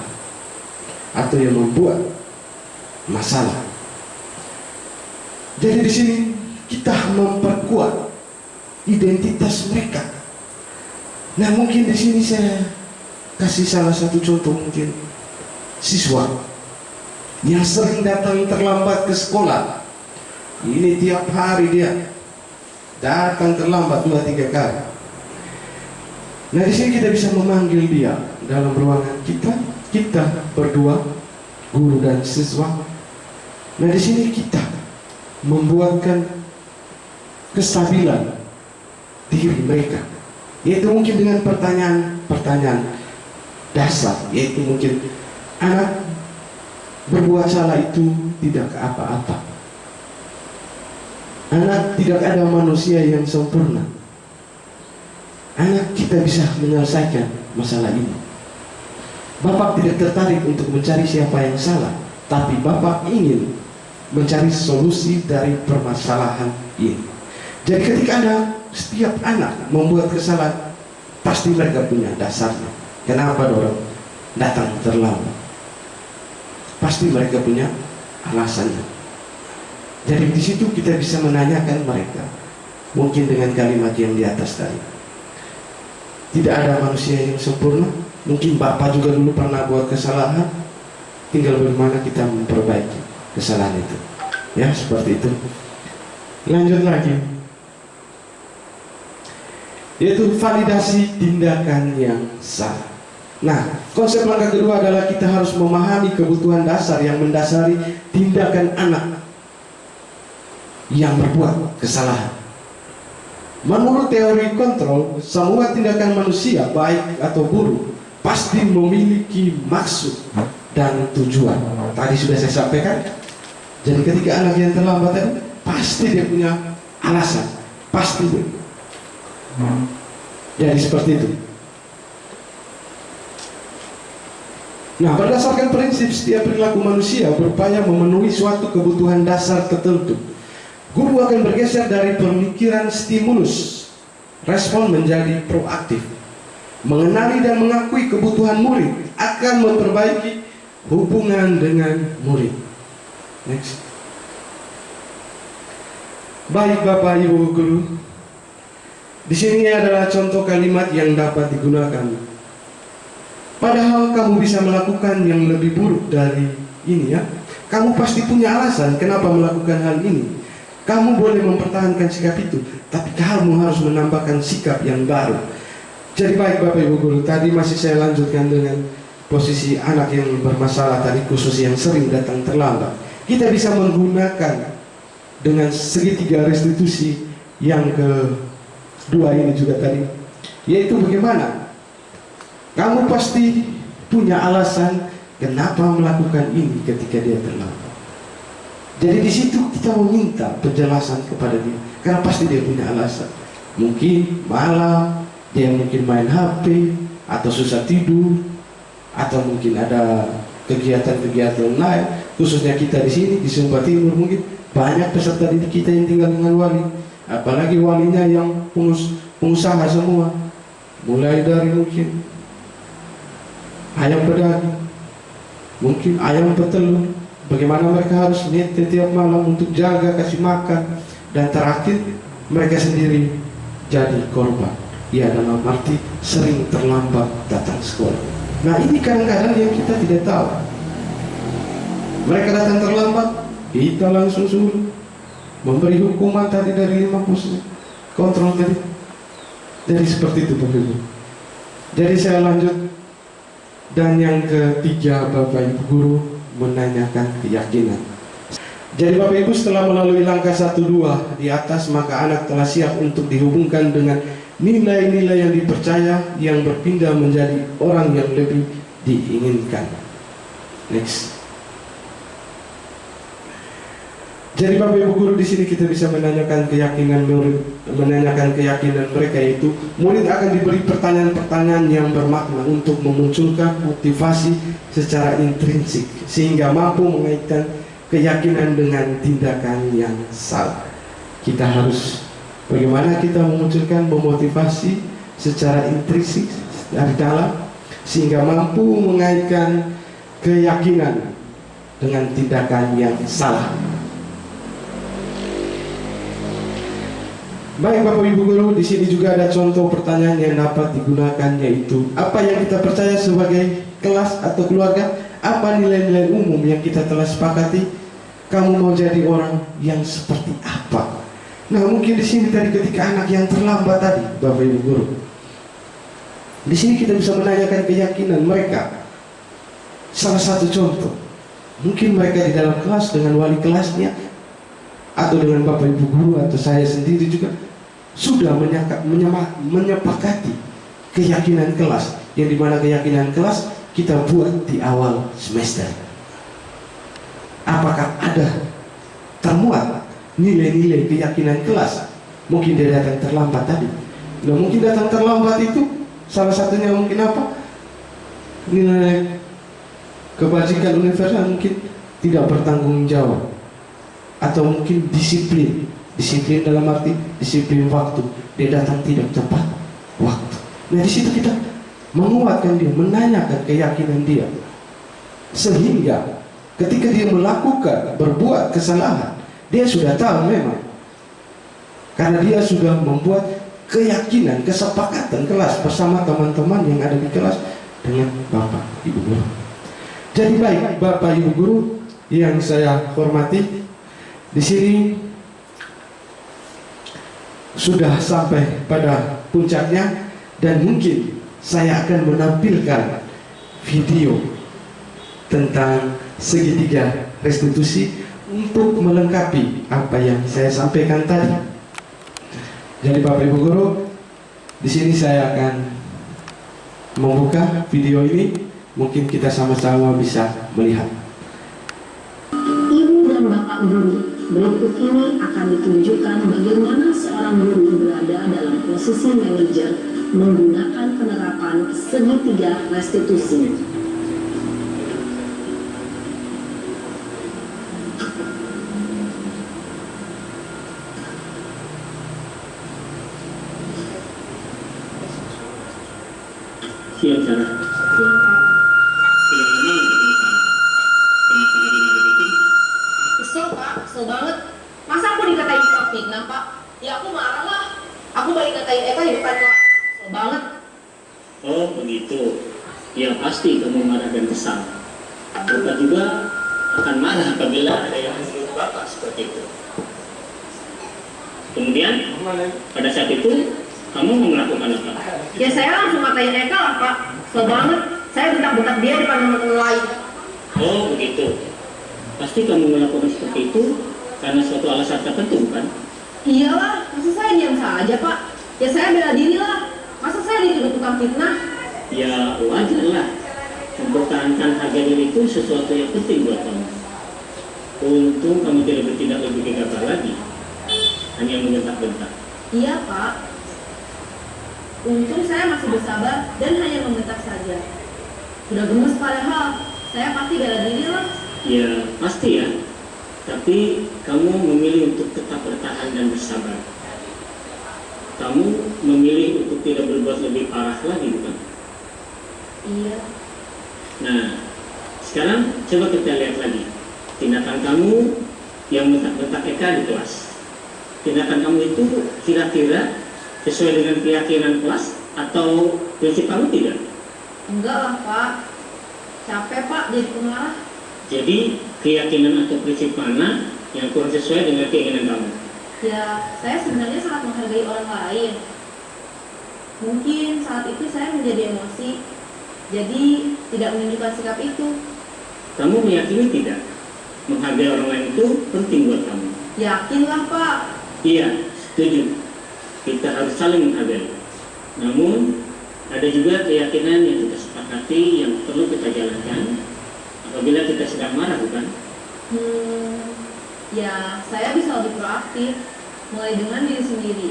Speaker 6: atau yang membuat masalah. Jadi di sini kita memperkuat identitas mereka. Nah, mungkin di sini saya kasih salah satu contoh, mungkin siswa yang sering datang terlambat ke sekolah. Ini tiap hari dia datang terlambat 2-3 kali. Nah, di sini kita bisa memanggil dia dalam ruangan kita berdua, guru dan siswa. Nah, di sini kita membuatkan kestabilan diri mereka, yaitu mungkin dengan pertanyaan dasar, yaitu mungkin anak berbuat salah itu tidak apa-apa. Anak tidak ada manusia yang sempurna. Anak kita bisa menyelesaikan masalah ini. Bapak tidak tertarik untuk mencari siapa yang salah, tapi Bapak ingin mencari solusi dari permasalahan ini. Jadi ketika setiap anak membuat kesalahan, pasti mereka punya dasarnya. Kenapa dorong datang terlambat? Pasti mereka punya alasannya. Jadi di situ kita bisa menanyakan mereka, mungkin dengan kalimat yang di atas tadi. Tidak ada manusia yang sempurna. Mungkin Bapak juga dulu pernah buat kesalahan. Tinggal bagaimana kita memperbaiki kesalahan itu. Ya, seperti itu. Lanjut lagi, yaitu validasi tindakan yang salah. Nah, konsep langkah kedua adalah kita harus memahami kebutuhan dasar yang mendasari tindakan anak yang berbuat kesalahan. Menurut teori kontrol, semua tindakan manusia, baik atau buruk, pasti memiliki maksud dan tujuan. Tadi sudah saya sampaikan. Jadi ketika anak yang terlambat tadi, pasti dia punya alasan. Pasti dia. Jadi seperti itu. Nah, berdasarkan prinsip setiap perilaku manusia berupaya memenuhi suatu kebutuhan dasar tertentu. Guru akan bergeser dari pemikiran stimulus, respon menjadi proaktif. Mengenali dan mengakui kebutuhan murid akan memperbaiki hubungan dengan murid. Next. Baik Bapak Ibu guru, di sini adalah contoh kalimat yang dapat digunakan. Padahal kamu bisa melakukan yang lebih buruk dari ini ya. Kamu pasti punya alasan kenapa melakukan hal ini. Kamu boleh mempertahankan sikap itu, tapi kamu harus menambahkan sikap yang baru. Jadi baik Bapak Ibu guru, tadi masih saya lanjutkan dengan posisi anak yang bermasalah tadi, khusus yang sering datang terlambat. Kita bisa menggunakan dengan segitiga restitusi yang kedua ini juga tadi, yaitu bagaimana kamu pasti punya alasan kenapa melakukan ini ketika dia terlambat. Jadi di situ kita meminta penjelasan kepada dia, karena pasti dia punya alasan. Mungkin malam dia mungkin main HP, atau susah tidur, atau mungkin ada kegiatan-kegiatan lain. Khususnya kita di sini di Sumba Timur, mungkin banyak peserta didik kita yang tinggal dengan wali, apalagi walinya yang pengusaha semua, mulai dari mungkin ayam pedaging, mungkin ayam petelur. Bagaimana mereka harus nyetir tiap malam untuk jaga, kasih makan, dan terakhir mereka sendiri jadi korban. Ya, dalam arti sering terlambat datang sekolah. Nah, ini kadang-kadang yang kita tidak tahu. Mereka datang terlambat, kita langsung suruh memberi hukuman tadi dari 50 kontrol tadi. Jadi seperti itu Bapak Ibu. Jadi saya lanjut. Dan yang ketiga Bapak Ibu guru, menanyakan keyakinan. Jadi Bapak Ibu, setelah melalui langkah 1-2 di atas, maka anak telah siap untuk dihubungkan dengan nilai-nilai yang dipercaya, yang berpindah menjadi orang yang lebih diinginkan. Next. Jadi Bapak Ibu guru, di sini kita bisa menanyakan keyakinan murid, menanyakan keyakinan mereka, yaitu murid akan diberi pertanyaan-pertanyaan yang bermakna untuk memunculkan motivasi secara intrinsik sehingga mampu mengaitkan keyakinan dengan tindakan yang salah. Kita harus bagaimana kita memunculkan memotivasi secara intrinsik dari dalam sehingga mampu mengaitkan keyakinan dengan tindakan yang salah. Baik Bapak Ibu guru, di sini juga ada contoh pertanyaan yang dapat digunakan, yaitu apa yang kita percaya sebagai kelas atau keluarga, apa nilai-nilai umum yang kita telah sepakati, kamu mau jadi orang yang seperti apa. Nah mungkin di sini tadi ketika anak yang terlambat tadi, Bapak Ibu guru, di sini kita bisa menanyakan keyakinan mereka. Salah satu contoh, mungkin mereka di dalam kelas dengan wali kelasnya atau dengan Bapak Ibu guru atau saya sendiri juga sudah menyepakati keyakinan kelas, yang dimana keyakinan kelas kita buat di awal semester. Apakah ada termuat nilai-nilai keyakinan kelas? Mungkin dia datang terlambat tadi. Nah, mungkin datang terlambat itu salah satunya mungkin apa? Nilai kebajikan universal mungkin tidak bertanggung jawab, atau mungkin disiplin dalam arti disiplin waktu, dia datang tidak tepat waktu. Nah di situ kita menguatkan dia, menanyakan keyakinan dia, sehingga ketika dia melakukan berbuat kesalahan, dia sudah tahu memang, karena dia sudah membuat keyakinan, kesepakatan kelas bersama teman-teman yang ada di kelas dengan Bapak Ibu guru. Jadi baik Bapak Ibu guru yang saya hormati, di sini sudah sampai pada puncaknya, dan mungkin saya akan menampilkan video tentang segitiga restitusi untuk melengkapi apa yang saya sampaikan tadi. Jadi Bapak Ibu guru, di sini saya akan membuka video ini, mungkin kita sama-sama bisa melihat.
Speaker 7: Ibu dan Bapak guru, berikut ini akan ditunjukkan bagaimana seorang guru berada dalam posisi manajer menggunakan penerapan segitiga restitusi.
Speaker 2: Siap, Sarah.
Speaker 8: Kesel Pak, kesel banget. Masa aku dikatain tukang fitnah Pak? Ya aku marah lah. Aku balik ngatain Eka di depan kelas. Kesel banget.
Speaker 2: Oh begitu. Ya pasti kamu marah dan kesal. Bapak juga akan marah apabila ada yang menyuruh Bapak seperti itu. Kemudian pada saat itu kamu mau melakukan apa?
Speaker 8: Ya saya langsung ngatain Eka lah Pak. Kesel banget. Saya bentak-bentak dia depan teman-teman lain.
Speaker 2: Oh begitu. Pasti kamu melakukan seperti itu karena suatu alasan tertentu, bukan?
Speaker 8: Iyalah, masa saya diam saja Pak? Ya saya bela diri lah. Masa saya dituduh tukang fitnah?
Speaker 2: Ya wajar lah. Mempertahankan harga diri itu sesuatu yang penting buat kamu. Untung kamu tidak bertindak lebih gegabah lagi, hanya membentak-bentak.
Speaker 8: Iya Pak. Untung saya masih bersabar dan hanya membentak saja. Udah gemes padahal. Saya pasti bela diri lah.
Speaker 2: Ya pasti ya. Tapi kamu memilih untuk tetap bertahan dan bersabar. Kamu memilih untuk tidak berbuat lebih parah lagi, bukan?
Speaker 8: Iya.
Speaker 2: Nah, sekarang coba kita lihat lagi tindakan kamu yang bentak-bentak Eka di kelas. Tindakan kamu itu kira-kira sesuai dengan keyakinan kelas atau prinsip kamu tidak?
Speaker 8: Enggak lah Pak. Capek Pak jadi pemarah.
Speaker 2: Jadi keyakinan atau prinsip mana yang kurang sesuai dengan keinginan kamu?
Speaker 8: Ya, saya sebenarnya sangat menghargai orang lain. Mungkin saat itu saya menjadi emosi, jadi tidak menunjukkan sikap itu.
Speaker 2: Kamu meyakini tidak menghargai orang lain itu penting buat kamu?
Speaker 8: Yakinlah Pak.
Speaker 2: Iya, setuju. Kita harus saling menghargai. Namun ada juga keyakinan yang kita sepakati yang perlu kita jalankan apabila kita sedang marah, bukan?
Speaker 8: Ya, saya bisa lebih proaktif, mulai dengan diri sendiri.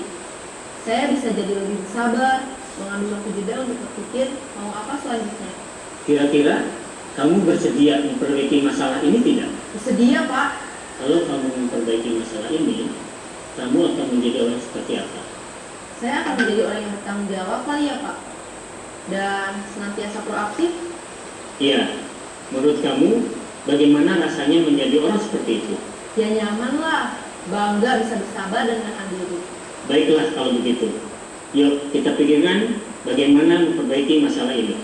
Speaker 8: Saya bisa jadi lebih sabar, mengambil waktu jeda untuk berpikir mau apa selanjutnya.
Speaker 2: Kira-kira kamu bersedia memperbaiki masalah ini tidak?
Speaker 8: Bersedia, Pak.
Speaker 2: Kalau kamu memperbaiki masalah ini, kamu akan menjadi orang seperti apa?
Speaker 8: Saya akan menjadi orang yang bertanggung jawab kali ya, Pak. Dan senantiasa proaktif.
Speaker 2: Iya, menurut kamu bagaimana rasanya menjadi orang seperti itu?
Speaker 8: Ya nyaman lah, bangga bisa bersabar dan menahan diri.
Speaker 2: Baiklah kalau begitu. Yuk kita pikirkan bagaimana memperbaiki masalah ini.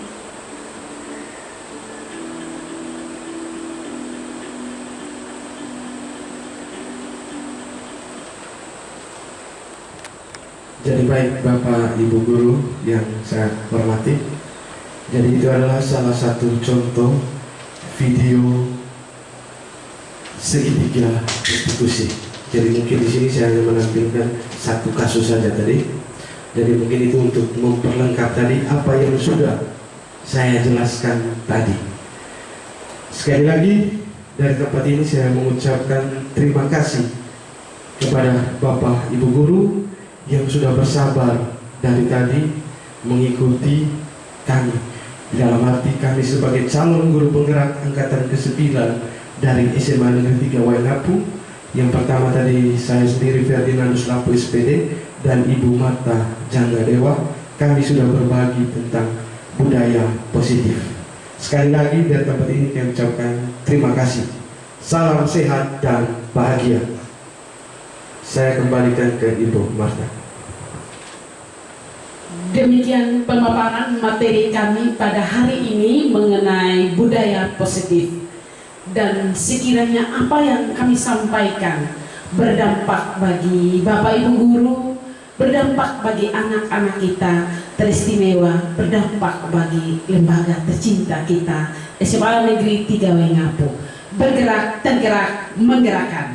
Speaker 6: Jadi baik Bapak Ibu Guru yang saya hormati, jadi itu adalah salah satu contoh video segitiga restitusi. Jadi mungkin di sini saya hanya menampilkan satu kasus saja tadi. Jadi mungkin itu untuk memperlengkap tadi apa yang sudah saya jelaskan tadi. Sekali lagi dari tempat ini saya mengucapkan terima kasih kepada Bapak Ibu Guru yang sudah bersabar dari tadi mengikuti kami. Dalam arti kami sebagai calon guru penggerak angkatan ke-9 dari SMA Negeri 3 Waingapu. Yang pertama tadi saya sendiri Ferdinandus Lapu SPD dan Ibu Marta Jangga Dewa. Kami sudah berbagi tentang budaya positif. Sekali lagi dari tempat ini kami ucapkan terima kasih. Salam sehat dan bahagia. Saya kembalikan ke Ibu Marta.
Speaker 1: Demikian pemaparan materi kami pada hari ini mengenai budaya positif. Dan sekiranya apa yang kami sampaikan berdampak bagi Bapak Ibu Guru, berdampak bagi anak-anak kita teristimewa, berdampak bagi lembaga tercinta kita SMA Negeri 3 Waingapu. Bergerak, tergerak, menggerakkan.